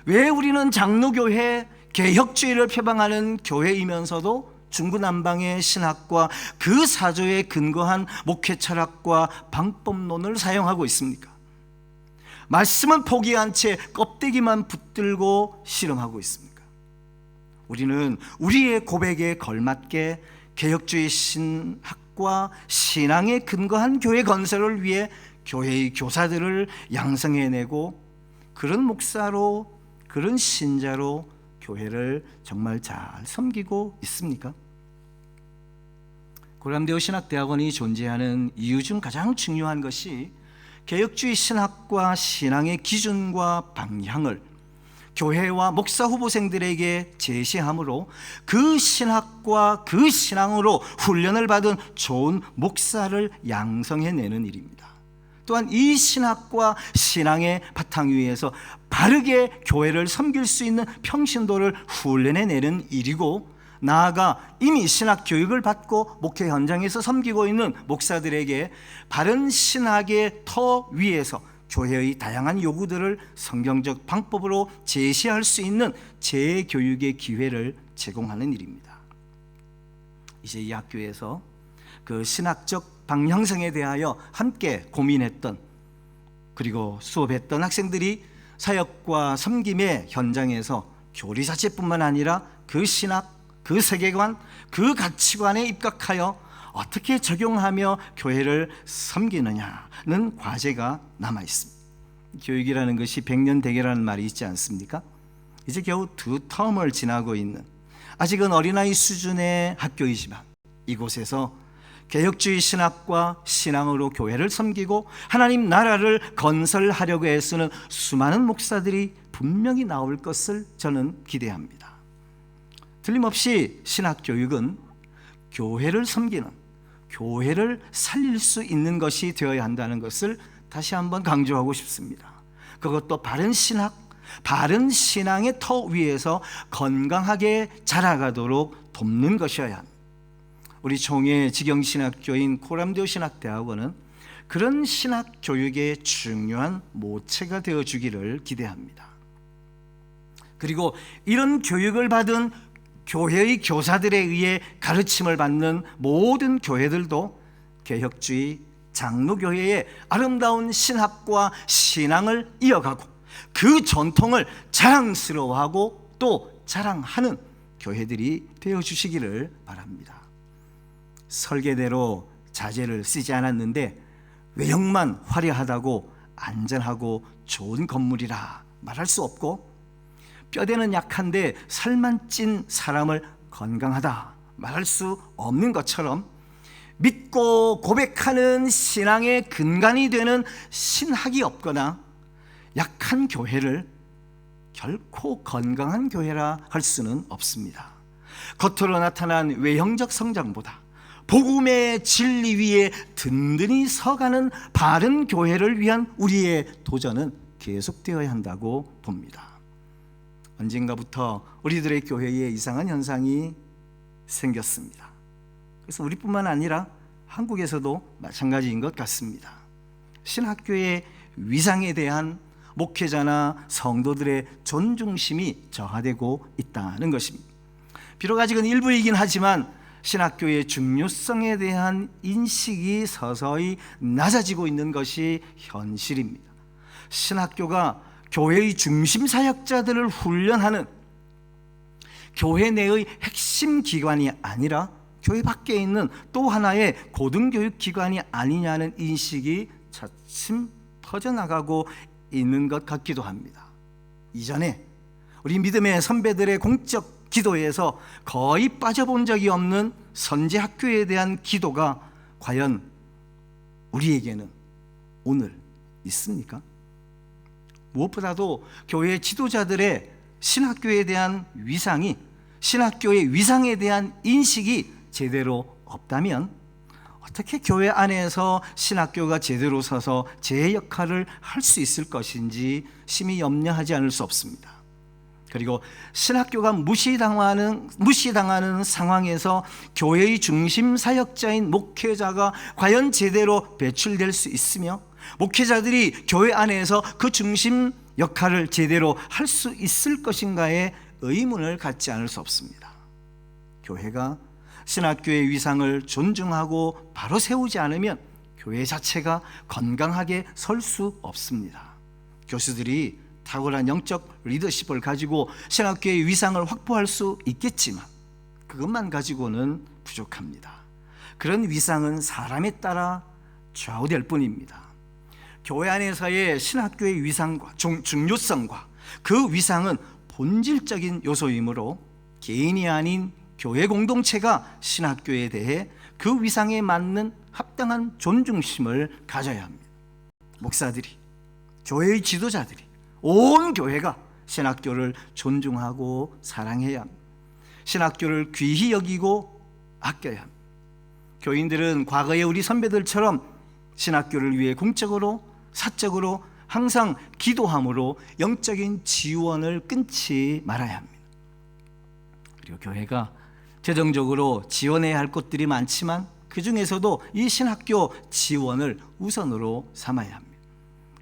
왜 우리는 장로교회 개혁주의를 표방하는 교회이면서도 중구난방의 신학과 그 사조에 근거한 목회 철학과 방법론을 사용하고 있습니까? 말씀은 포기한 채 껍데기만 붙들고 씨름하고 있습니까? 우리는 우리의 고백에 걸맞게 개혁주의 신학과 신앙에 근거한 교회 건설을 위해 교회의 교사들을 양성해내고 그런 목사로, 그런 신자로 교회를 정말 잘 섬기고 있습니까? 고람대오 신학대학원이 존재하는 이유 중 가장 중요한 것이 개혁주의 신학과 신앙의 기준과 방향을 교회와 목사 후보생들에게 제시함으로 그 신학과 그 신앙으로 훈련을 받은 좋은 목사를 양성해내는 일입니다. 또한 이 신학과 신앙의 바탕 위에서 바르게 교회를 섬길 수 있는 평신도를 훈련해내는 일이고, 나아가 이미 신학 교육을 받고 목회 현장에서 섬기고 있는 목사들에게 바른 신학의 터 위에서 교회의 다양한 요구들을 성경적 방법으로 제시할 수 있는 재교육의 기회를 제공하는 일입니다. 이제 이 학교에서 그 신학적 방향성에 대하여 함께 고민했던, 그리고 수업했던 학생들이 사역과 섬김의 현장에서 교리 자체뿐만 아니라 그 신학, 그 세계관, 그 가치관에 입각하여 어떻게 적용하며 교회를 섬기느냐는 과제가 남아 있습니다. 교육이라는 것이 100년 대계라는 말이 있지 않습니까? 이제 겨우 2텀을 지나고 있는, 아직은 어린아이 수준의 학교이지만 이곳에서 개혁주의 신학과 신앙으로 교회를 섬기고 하나님 나라를 건설하려고 애쓰는 수많은 목사들이 분명히 나올 것을 저는 기대합니다. 틀림없이 신학교육은 교회를 섬기는, 교회를 살릴 수 있는 것이 되어야 한다는 것을 다시 한번 강조하고 싶습니다. 그것도 바른 신학, 바른 신앙의 터 위에서 건강하게 자라가도록 돕는 것이어야 합니다. 우리 총회 직영신학교인 고람대오 신학대학원은 그런 신학교육의 중요한 모체가 되어주기를 기대합니다. 그리고 이런 교육을 받은 교회의 교사들에 의해 가르침을 받는 모든 교회들도 개혁주의 장로교회의 아름다운 신학과 신앙을 이어가고 그 전통을 자랑스러워하고 또 자랑하는 교회들이 되어주시기를 바랍니다. 설계대로 자재를 쓰지 않았는데 외형만 화려하다고 안전하고 좋은 건물이라 말할 수 없고, 뼈대는 약한데 살만 찐 사람을 건강하다 말할 수 없는 것처럼, 믿고 고백하는 신앙의 근간이 되는 신학이 없거나 약한 교회를 결코 건강한 교회라 할 수는 없습니다. 겉으로 나타난 외형적 성장보다 복음의 진리 위에 든든히 서가는 바른 교회를 위한 우리의 도전은 계속되어야 한다고 봅니다. 언젠가부터 우리들의 교회에 이상한 현상이 생겼습니다. 그래서 우리뿐만 아니라 한국에서도 마찬가지인 것 같습니다. 신학교의 위상에 대한 목회자나 성도들의 존중심이 저하되고 있다는 것입니다. 비록 아직은 일부이긴 하지만 신학교의 중요성에 대한 인식이 서서히 낮아지고 있는 것이 현실입니다. 신학교가 교회의 중심 사역자들을 훈련하는 교회 내의 핵심 기관이 아니라 교회 밖에 있는 또 하나의 고등교육 기관이 아니냐는 인식이 차츰 퍼져나가고 있는 것 같기도 합니다. 이전에 우리 믿음의 선배들의 공적 기도에서 거의 빠져본 적이 없는 선지학교에 대한 기도가 과연 우리에게는 오늘 있습니까? 무엇보다도 교회 지도자들의 신학교에 대한 위상이, 신학교의 위상에 대한 인식이 제대로 없다면 어떻게 교회 안에서 신학교가 제대로 서서 제 역할을 할 수 있을 것인지 심히 염려하지 않을 수 없습니다. 그리고 신학교가 무시당하는 상황에서 교회의 중심 사역자인 목회자가 과연 제대로 배출될 수 있으며 목회자들이 교회 안에서 그 중심 역할을 제대로 할 수 있을 것인가에 의문을 갖지 않을 수 없습니다. 교회가 신학교의 위상을 존중하고 바로 세우지 않으면 교회 자체가 건강하게 설 수 없습니다. 교수들이 탁월한 영적 리더십을 가지고 신학교의 위상을 확보할 수 있겠지만 그것만 가지고는 부족합니다. 그런 위상은 사람에 따라 좌우될 뿐입니다. 교회 안에서의 신학교의 위상과 중요성과 그 위상은 본질적인 요소이므로 개인이 아닌 교회 공동체가 신학교에 대해 그 위상에 맞는 합당한 존중심을 가져야 합니다. 목사들이, 교회의 지도자들이, 온 교회가 신학교를 존중하고 사랑해야 합니다. 신학교를 귀히 여기고 아껴야 합니다. 교인들은 과거의 우리 선배들처럼 신학교를 위해 공적으로 사적으로 항상 기도함으로 영적인 지원을 끊지 말아야 합니다. 그리고 교회가 재정적으로 지원해야 할 것들이 많지만 그 중에서도 이 신학교 지원을 우선으로 삼아야 합니다.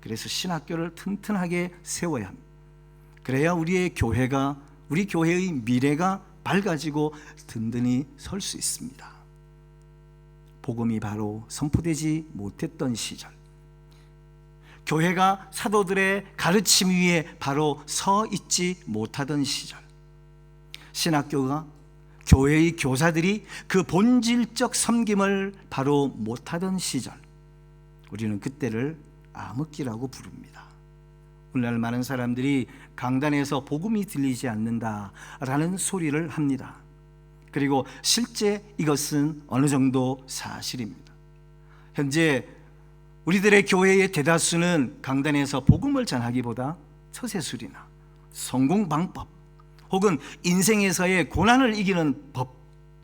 그래서 신학교를 튼튼하게 세워야 합니다. 그래야 우리 교회의 미래가 밝아지고 든든히 설 수 있습니다. 복음이 바로 선포되지 못했던 시절, 교회가 사도들의 가르침 위에 바로 서 있지 못하던 시절, 신학교가 교회의 교사들이 그 본질적 섬김을 바로 못하던 시절, 우리는 그때를 암흑기라고 부릅니다. 오늘날 많은 사람들이 강단에서 복음이 들리지 않는다라는 소리를 합니다. 그리고 실제 이것은 어느 정도 사실입니다. 현재 우리들의 교회의 대다수는 강단에서 복음을 전하기보다 처세술이나 성공 방법 혹은 인생에서의 고난을 이기는 법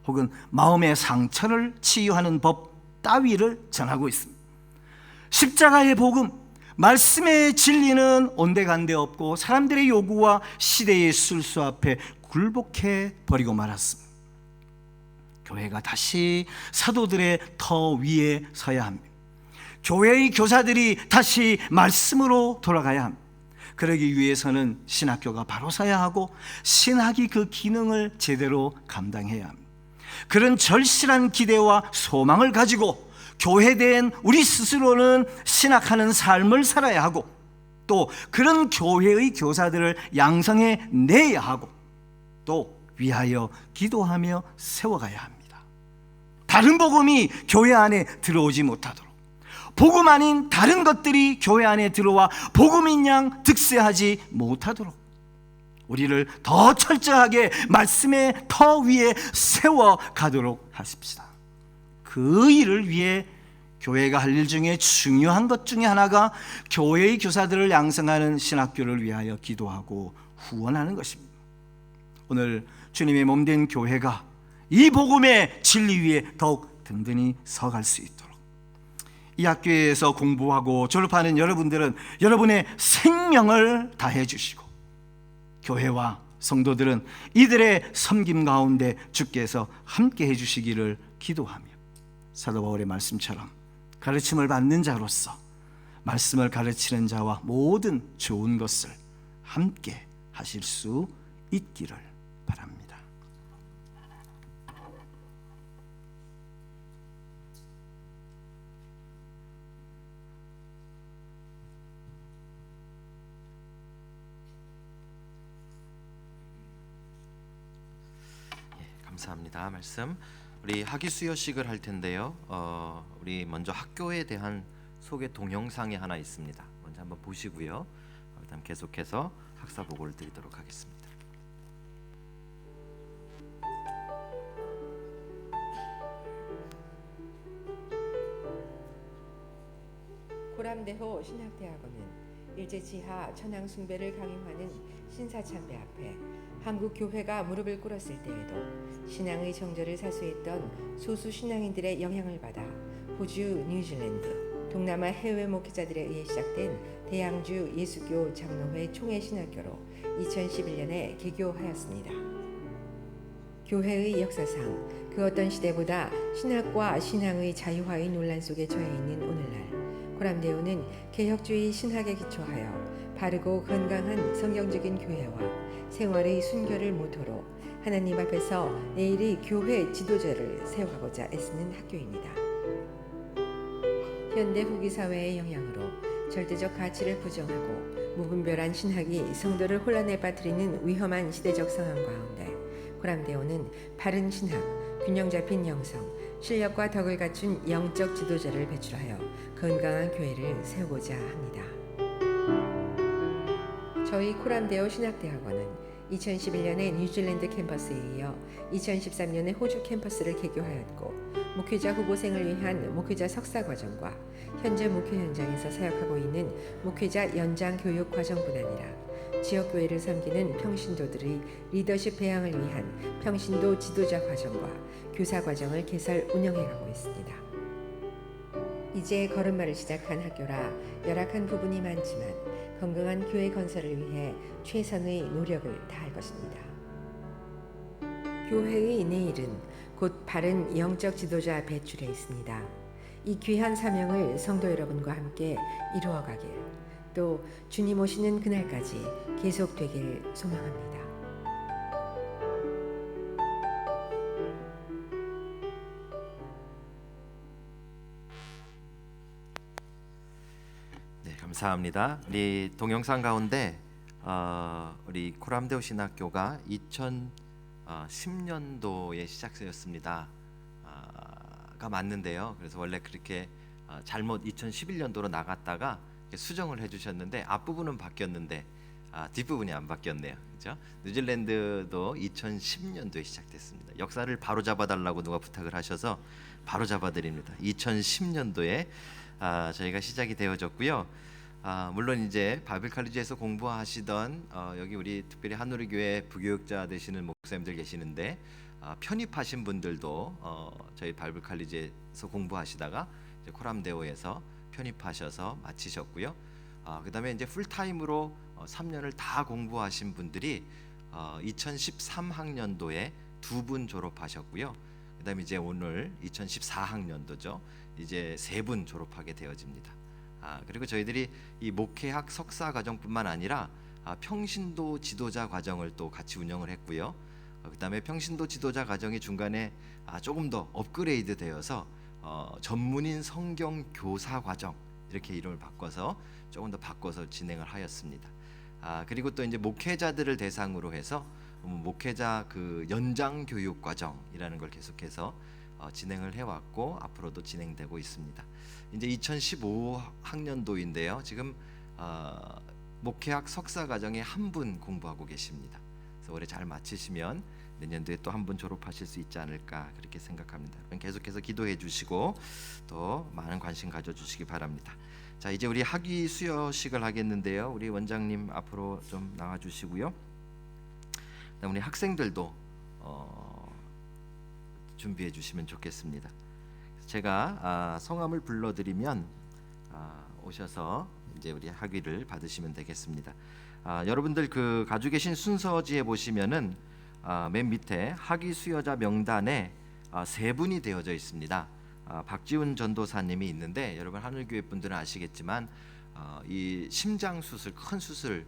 혹은 마음의 상처를 치유하는 법 따위를 전하고 있습니다. 십자가의 복음, 말씀의 진리는 온데간데 없고 사람들의 요구와 시대의 술수 앞에 굴복해 버리고 말았습니다. 교회가 다시 사도들의 터 위에 서야 합니다. 교회의 교사들이 다시 말씀으로 돌아가야 합니다. 그러기 위해서는 신학교가 바로 서야 하고 신학이 그 기능을 제대로 감당해야 합니다. 그런 절실한 기대와 소망을 가지고 교회된 우리 스스로는 신학하는 삶을 살아야 하고 또 그런 교회의 교사들을 양성해 내야 하고 또 위하여 기도하며 세워가야 합니다. 다른 복음이 교회 안에 들어오지 못하도록, 복음 아닌 다른 것들이 교회 안에 들어와 복음인 양 득세하지 못하도록 우리를 더 철저하게 말씀의 터 위에 세워가도록 하십시다. 그 일을 위해 교회가 할 일 중에 중요한 것 중에 하나가 교회의 교사들을 양성하는 신학교를 위하여 기도하고 후원하는 것입니다. 오늘 주님의 몸된 교회가 이 복음의 진리 위에 더욱 든든히 서갈 수 있도록, 이 학교에서 공부하고 졸업하는 여러분들은 여러분의 생명을 다해 주시고 교회와 성도들은 이들의 섬김 가운데 주께서 함께 해주시기를 기도하며 사도 바울의 말씀처럼 가르침을 받는 자로서 말씀을 가르치는 자와 모든 좋은 것을 함께 하실 수 있기를 바랍니다. 감사합니다. 말씀 우리 학위 수여식을 할 텐데요. 우리 먼저 학교에 대한 소개 동영상이 하나 있습니다. 먼저 한번 보시고요. 그다음 계속해서 학사 보고를 드리도록 하겠습니다. 고람대호 신학대학원은 일제치하 천황숭배를 강요하는 신사참배 앞에 한국 교회가 무릎을 꿇었을 때에도 신앙의 정절을 사수했던 소수 신앙인들의 영향을 받아 호주, 뉴질랜드, 동남아 해외 목회자들에 의해 시작된 대양주 예수교 장로회 총회 신학교로 2011년에 개교하였습니다. 교회의 역사상 그 어떤 시대보다 신학과 신앙의 자유화의 논란 속에 처해 있는 오늘날, 코람데오는 개혁주의 신학에 기초하여 바르고 건강한 성경적인 교회와 생활의 순결을 모토로 하나님 앞에서 내일의 교회 지도자를 세워가고자 애쓰는 학교입니다. 현대 후기 사회의 영향으로 절대적 가치를 부정하고 무분별한 신학이 성도를 혼란에 빠뜨리는 위험한 시대적 상황 가운데 코람데오는 바른 신학, 균형 잡힌 영성, 실력과 덕을 갖춘 영적 지도자를 배출하여 건강한 교회를 세우고자 합니다. 저희 코람데오 신학대학원은 2011년에 뉴질랜드 캠퍼스에 이어 2013년에 호주 캠퍼스를 개교하였고, 목회자 후보생을 위한 목회자 석사 과정과 현재 목회 현장에서 사역하고 있는 목회자 연장 교육 과정뿐 아니라 지역교회를 섬기는 평신도들의 리더십 배양을 위한 평신도 지도자 과정과 교사 과정을 개설 운영해가고 있습니다. 이제 걸음마를 시작한 학교라 열악한 부분이 많지만 건강한 교회 건설을 위해 최선의 노력을 다할 것입니다. 교회의 내일은 곧 바른 영적 지도자 배출에 있습니다. 이 귀한 사명을 성도 여러분과 함께 이루어가길, 또 주님 오시는 그날까지 계속되길 소망합니다. 네, 감사합니다. 우리 동영상 가운데 우리 코람데오 신학교가 2010년도에 시작되었습니다. 가 맞는데요. 그래서 원래 그렇게 잘못 2011년도로 나갔다가 수정을 해주셨는데 앞부분은 바뀌었는데 뒷부분이 안 바뀌었네요. 그렇죠? 뉴질랜드도 2010년도에 시작됐습니다. 역사를 바로 잡아달라고 누가 부탁을 하셔서 바로 잡아드립니다. 2010년도에 저희가 시작이 되어졌고요. 물론 이제 바이블 칼리지에서 공부하시던 여기 우리 특별히 한우리교회 부교육자 되시는 목사님들 계시는데 편입하신 분들도 저희 바이블 칼리지에서 공부하시다가 이제 코람데오에서 편입하셔서 마치셨고요. 그다음에 이제 풀타임으로 3년을 다 공부하신 분들이 2013학년도에 2분 졸업하셨고요. 그다음에 이제 오늘 2014학년도죠. 이제 3분 졸업하게 되어집니다. 그리고 저희들이 이 목회학 석사 과정뿐만 아니라 평신도 지도자 과정을 또 같이 운영을 했고요. 그다음에 평신도 지도자 과정이 중간에 조금 더 업그레이드 되어서 전문인 성경 교사 과정 이렇게 이름을 바꿔서 조금 더 바꿔서 진행을 하였습니다. 그리고 또 이제 목회자들을 대상으로 해서 목회자 그 연장 교육 과정이라는 걸 계속해서 진행을 해왔고 앞으로도 진행되고 있습니다. 이제 2015학년도인데요. 지금 목회학 석사 과정에 한 분 공부하고 계십니다. 그래서 올해 잘 마치시면 내년도에 또 한 분 졸업하실 수 있지 않을까 그렇게 생각합니다. 계속해서 기도해 주시고 또 많은 관심 가져주시기 바랍니다. 자, 이제 우리 학위 수여식을 하겠는데요. 우리 원장님 앞으로 좀 나와 주시고요. 우리 학생들도 준비해 주시면 좋겠습니다. 제가 성함을 불러드리면 오셔서 이제 우리 학위를 받으시면 되겠습니다. 여러분들 그 가지고 계신 순서지에 보시면은 맨 밑에 학위 수여자 명단에 3분이 되어져 있습니다. 박지훈 전도사님이 있는데 여러분 하늘교회 분들은 아시겠지만 이 심장 수술 큰 수술을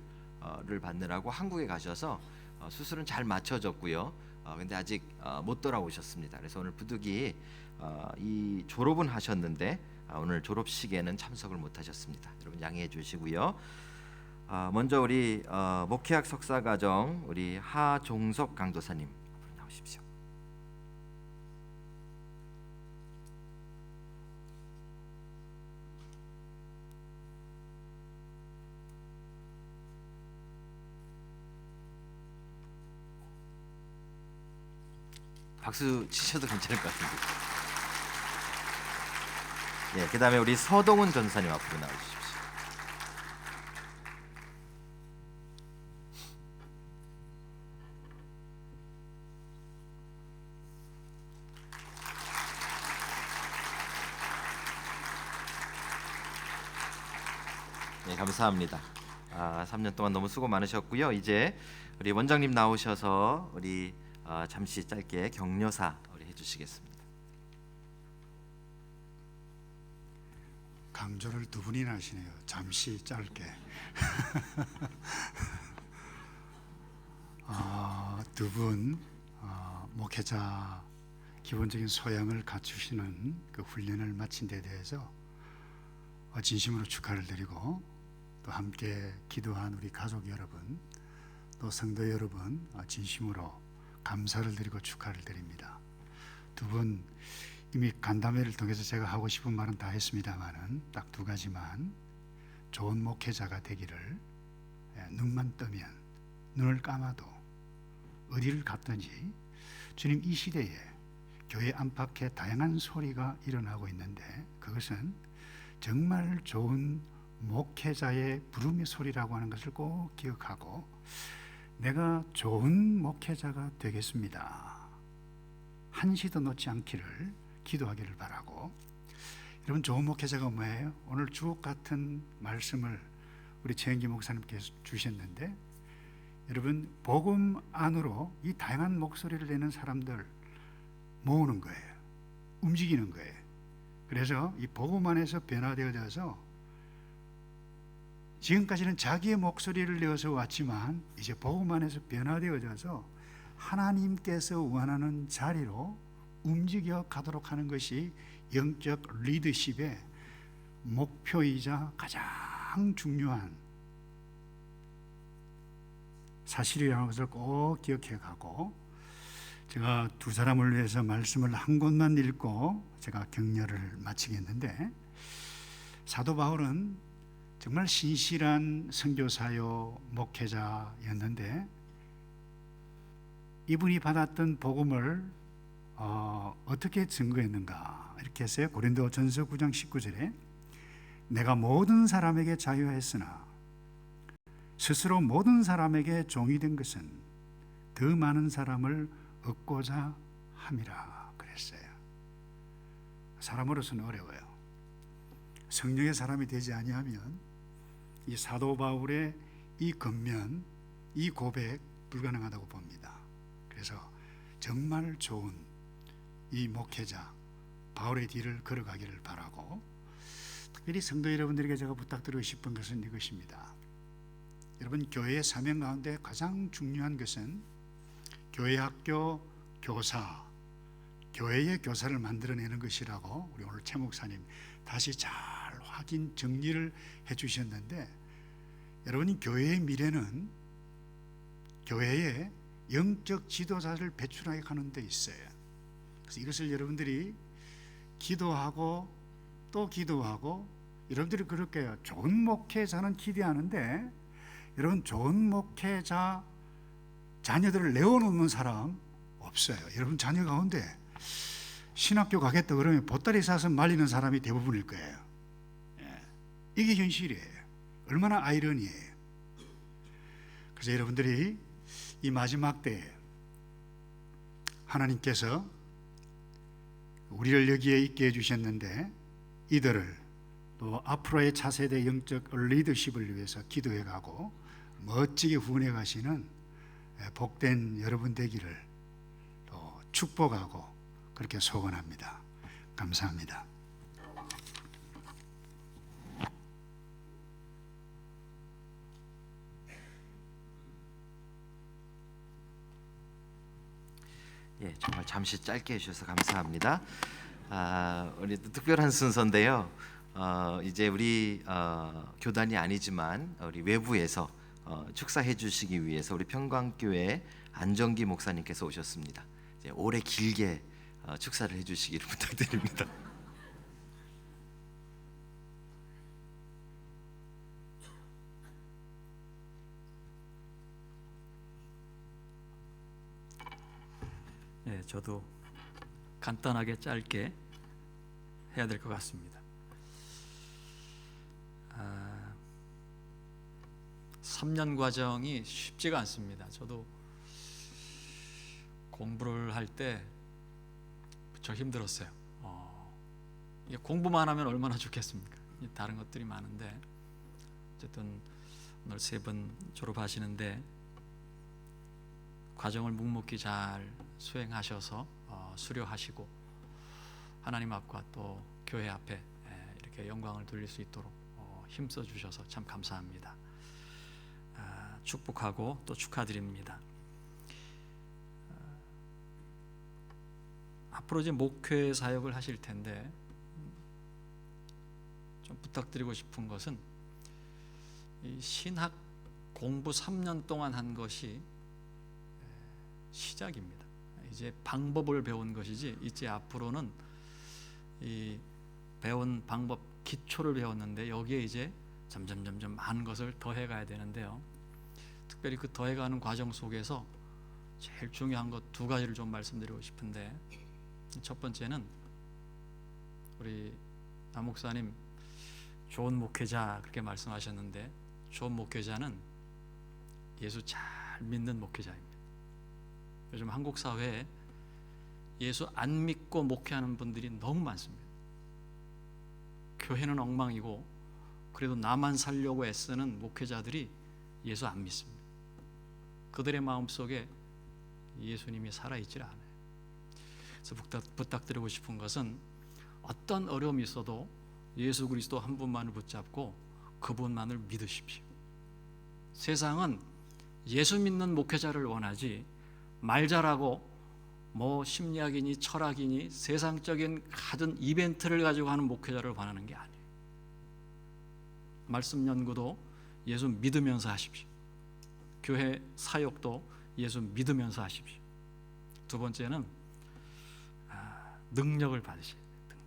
받느라고 한국에 가셔서 수술은 잘 마쳐졌고요. 근데 아직 못 돌아오셨습니다. 그래서 오늘 부득이 이 졸업은 하셨는데 오늘 졸업식에는 참석을 못 하셨습니다. 여러분 양해해 주시고요. 먼저 우리 목회학 석사과정 우리 하종석 강도사님 앞으로 나오십시오. 박수 치셔도 괜찮을 것 같은데. 예, 그다음에 우리 서동훈 전사님 앞으로 나와주십시오. 네, 감사합니다. 3년 동안 너무 수고 많으셨고요. 이제 우리 원장님 나오셔서 우리 잠시 짧게 격려사 우리 해주시겠습니다. 강조를 두 분이나 하시네요. 잠시 짧게. 두 분 목회자 기본적인 소양을 갖추시는 그 훈련을 마친 데 대해서 진심으로 축하를 드리고, 또 함께 기도한 우리 가족 여러분, 또 성도 여러분 진심으로 감사를 드리고 축하를 드립니다. 두 분 이미 간담회를 통해서 제가 하고 싶은 말은 다 했습니다만은 딱 두 가지만, 좋은 목회자가 되기를, 눈만 뜨면, 눈을 감아도 어디를 갔든지 주님, 이 시대에 교회 안팎에 다양한 소리가 일어나고 있는데 그것은 정말 좋은 목회자의 부름의 소리라고 하는 것을 꼭 기억하고, 내가 좋은 목회자가 되겠습니다, 한시도 놓지 않기를 기도하기를 바라고, 여러분, 좋은 목회자가 뭐예요? 오늘 주옥 같은 말씀을 우리 최영기 목사님께서 주셨는데, 여러분, 복음 안으로 이 다양한 목소리를 내는 사람들 모으는 거예요. 움직이는 거예요. 그래서 이 복음 안에서 변화되어져서 지금까지는 자기의 목소리를 내어서 왔지만 이제 복음 안에서 변화되어져서 하나님께서 원하는 자리로 움직여 가도록 하는 것이 영적 리더십의 목표이자 가장 중요한 사실이라는 것을 꼭 기억해 가고, 제가 두 사람을 위해서 말씀을 한 곳만 읽고 제가 격려를 마치겠는데, 사도 바울은 정말 신실한 선교사요 목회자였는데, 이분이 받았던 복음을 어떻게 증거했는가 이렇게 했어요. 고린도전서 9장 19절에 내가 모든 사람에게 자유했으나 스스로 모든 사람에게 종이 된 것은 더 많은 사람을 얻고자 함이라 그랬어요. 사람으로서는 어려워요. 성령의 사람이 되지 아니하면 이 사도 바울의 이 권면, 이 고백 불가능하다고 봅니다. 그래서 정말 좋은 이 목회자 바울의 뒤를 걸어가기를 바라고, 특별히 성도 여러분들에게 제가 부탁드리고 싶은 것은 이것입니다. 여러분, 교회의 사명 가운데 가장 중요한 것은 교회 학교 교사, 교회의 교사를 만들어내는 것이라고 우리 오늘 최 목사님 다시 잘 확인 정리를 해주셨는데, 여러분이 교회의 미래는 교회의 영적 지도자를 배출하게 하는 데 있어요. 그래서 이것을 여러분들이 기도하고 또 기도하고, 여러분들이 그렇게 좋은 목회자는 기대하는데, 여러분, 좋은 목회자 자녀들을 내어놓는 사람 없어요. 여러분 자녀 가운데 신학교 가겠다 그러면 보따리 싸서 말리는 사람이 대부분일 거예요. 이게 현실이에요. 얼마나 아이러니해요. 그래서 여러분들이 이 마지막 때에 하나님께서 우리를 여기에 있게 해주셨는데, 이들을 또 앞으로의 차세대 영적 리더십을 위해서 기도해가고 멋지게 후원해 가시는 복된 여러분 되기를 또 축복하고 그렇게 소원합니다. 감사합니다. 예, 정말 잠시 짧게 해주셔서 감사합니다. 우리 특별한 순서인데요. 이제 우리 교단이 아니지만 우리 외부에서 축사해 주시기 위해서 우리 평강교회 안정기 목사님께서 오셨습니다. 이제 오래 길게 축사를 해 주시기를 부탁드립니다. 예, 저도 간단하게 짧게 해야 될 것 같습니다. 3년 과정이 쉽지가 않습니다. 저도 공부를 할 때 무척 힘들었어요. 이게 공부만 하면 얼마나 좋겠습니까? 다른 것들이 많은데 어쨌든 오늘 세 분 졸업하시는데 과정을 묵묵히 잘 수행하셔서 수료하시고 하나님 앞과 또 교회 앞에 이렇게 영광을 돌릴 수 있도록 힘써 주셔서 참 감사합니다. 축복하고 또 축하드립니다. 앞으로 이제 목회 사역을 하실 텐데 좀 부탁드리고 싶은 것은 이 신학 공부 3년 동안 한 것이 시작입니다. 이제 방법을 배운 것이지 이제 앞으로는 이 배운 방법 기초를 배웠는데 여기에 이제 점점 많은 것을 더해가야 되는데요. 특별히 그 더해가는 과정 속에서 제일 중요한 것 두 가지를 좀 말씀드리고 싶은데, 첫 번째는 우리 남 목사님 좋은 목회자 그렇게 말씀하셨는데, 좋은 목회자는 예수 잘 믿는 목회자입니다. 요즘 한국 사회에 예수 안 믿고 목회하는 분들이 너무 많습니다. 교회는 엉망이고 그래도 나만 살려고 애쓰는 목회자들이 예수 안 믿습니다. 그들의 마음속에 예수님이 살아있질 않아요. 그래서 부탁드리고 싶은 것은 어떤 어려움이 있어도 예수 그리스도 한 분만을 붙잡고 그분만을 믿으십시오. 세상은 예수 믿는 목회자를 원하지 말 잘하고 뭐 심리학이니 철학이니 세상적인 가진 이벤트를 가지고 하는 목회자를 원하는 게 아니에요. 말씀 연구도 예수 믿으면서 하십시오. 교회 사역도 예수 믿으면서 하십시오. 두 번째는 능력을 받으셔야 돼요.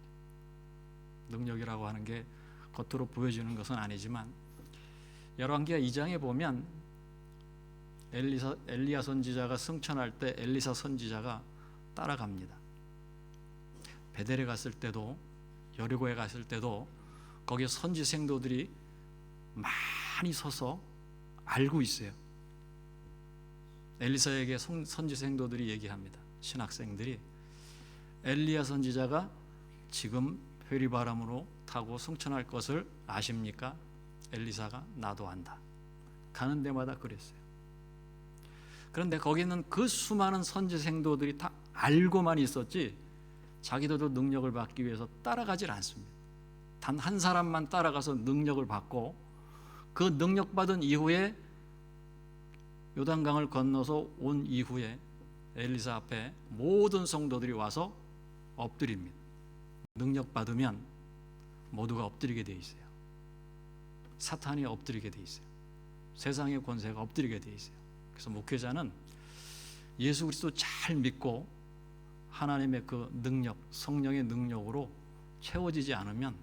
능력이라고 하는 게 겉으로 보여지는 것은 아니지만 열왕기하 2장에 보면 엘리야 선지자가 승천할 때 엘리사 선지자가 따라갑니다. 베델에 갔을 때도 여리고에 갔을 때도 거기 선지 생도들이 많이 서서 알고 있어요. 엘리사에게 선지 생도들이 얘기합니다. 신학생들이 엘리야 선지자가 지금 회리바람으로 타고 승천할 것을 아십니까? 엘리사가 나도 안다. 가는 데마다 그랬어요. 그런데 거기는 그 수많은 선지 생도들이 다 알고만 있었지 자기들도 능력을 받기 위해서 따라가질 않습니다. 단 한 사람만 따라가서 능력을 받고 그 능력 받은 이후에 요단강을 건너서 온 이후에 엘리사 앞에 모든 성도들이 와서 엎드립니다. 능력 받으면 모두가 엎드리게 돼 있어요. 사탄이 엎드리게 돼 있어요. 세상의 권세가 엎드리게 돼 있어요. 그래서 목회자는 예수 그리스도 잘 믿고 하나님의 그 능력, 성령의 능력으로 채워지지 않으면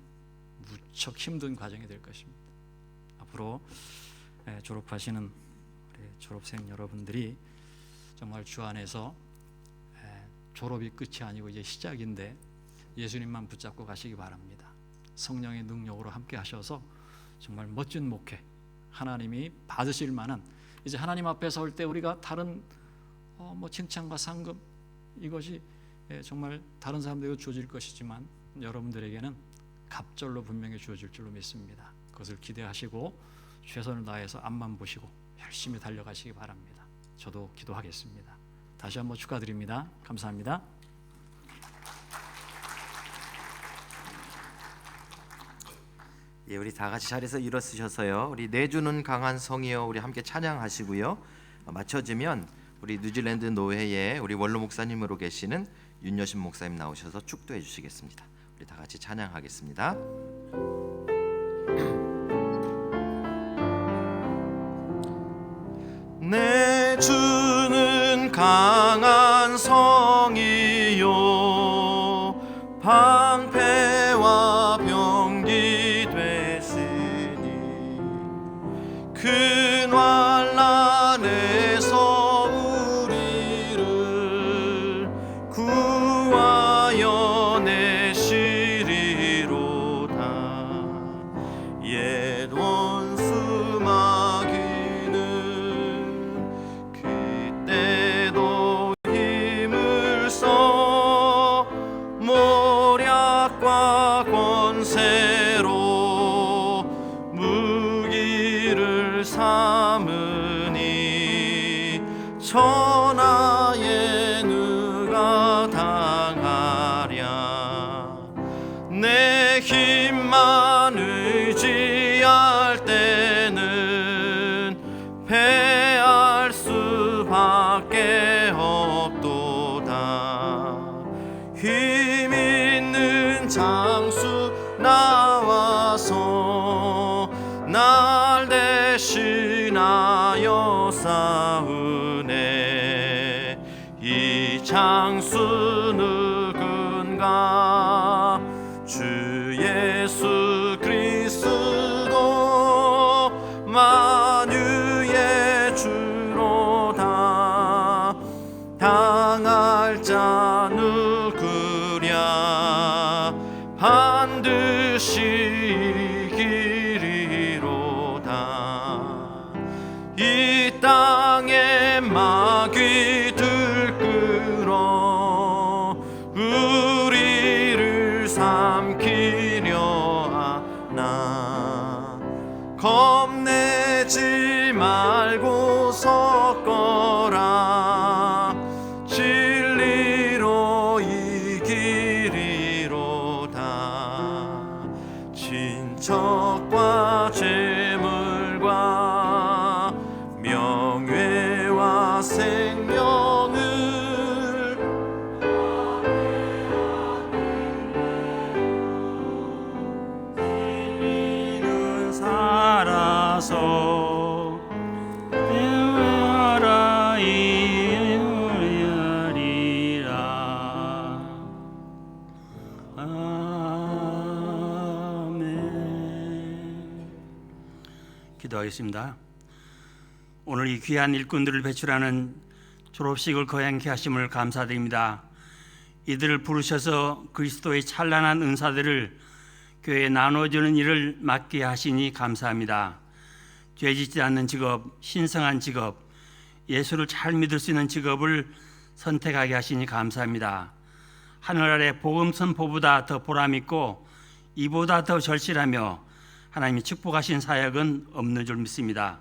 무척 힘든 과정이 될 것입니다. 앞으로 졸업하시는 우리 졸업생 여러분들이 정말 주 안에서 졸업이 끝이 아니고 이제 시작인데 예수님만 붙잡고 가시기 바랍니다. 성령의 능력으로 함께 하셔서 정말 멋진 목회, 하나님이 받으실 만한, 이제 하나님 앞에 설 때 우리가 다른 뭐 칭찬과 상급 이것이 정말 다른 사람들에게 주어질 것이지만 여러분들에게는 갑절로 분명히 주어질 줄로 믿습니다. 그것을 기대하시고 최선을 다해서 앞만 보시고 열심히 달려가시기 바랍니다. 저도 기도하겠습니다. 다시 한번 축하드립니다. 감사합니다. 예, 우리 다 같이 자리에서 일어서셔서요. 우리 내주는 강한 성이여 우리 함께 찬양하시고요. 마쳐지면 우리 뉴질랜드 노회에 우리 원로 목사님으로 계시는 윤여신 목사님 나오셔서 축도해 주시겠습니다. 우리 다 같이 찬양하겠습니다. 내주는 강한 성이여 방패와 병기 되시니 그 환난에서 우리를 구하여 내시리로다. 옛 원수 마귀는 그때도 힘을 써 모략 장수 누군가 주 예수 그리스도 만유의 주로다. 당할 자 누구랴 반드시 이기리로다. 이 땅에 마귀 들끓어 우리를 삼키려 하나. 겁내지 말고 섰거라. 진리로 이기리로다. 친척과 재물과 명예와 생명을 진리는 살아서 대하라 이으리라. 아멘. 기도하겠습니다. 오늘 이 귀한 일꾼들을 배출하는 졸업식을 거행케 하심을 감사드립니다. 이들을 부르셔서 그리스도의 찬란한 은사들을 교회에 나눠주는 일을 맡게 하시니 감사합니다. 죄짓지 않는 직업, 신성한 직업, 예수를 잘 믿을 수 있는 직업을 선택하게 하시니 감사합니다. 하늘 아래 복음 선포보다 더 보람있고 이보다 더 절실하며 하나님이 축복하신 사역은 없는 줄 믿습니다.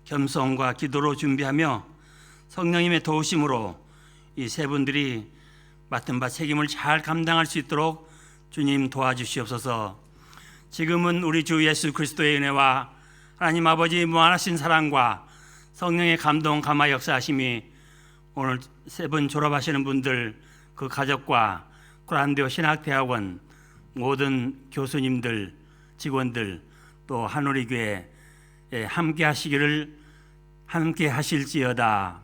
겸손과 기도로 준비하며 성령님의 도우심으로 이 세 분들이 맡은 바 책임을 잘 감당할 수 있도록 주님 도와주시옵소서. 지금은 우리 주 예수 그리스도의 은혜와 하나님 아버지의 무한하신 사랑과 성령의 감동 감화 역사하심이 오늘 세 분 졸업하시는 분들 그 가족과 고란대오 신학대학원 모든 교수님들 직원들 또 한우리교회 함께 하시기를 함께 하실지어다.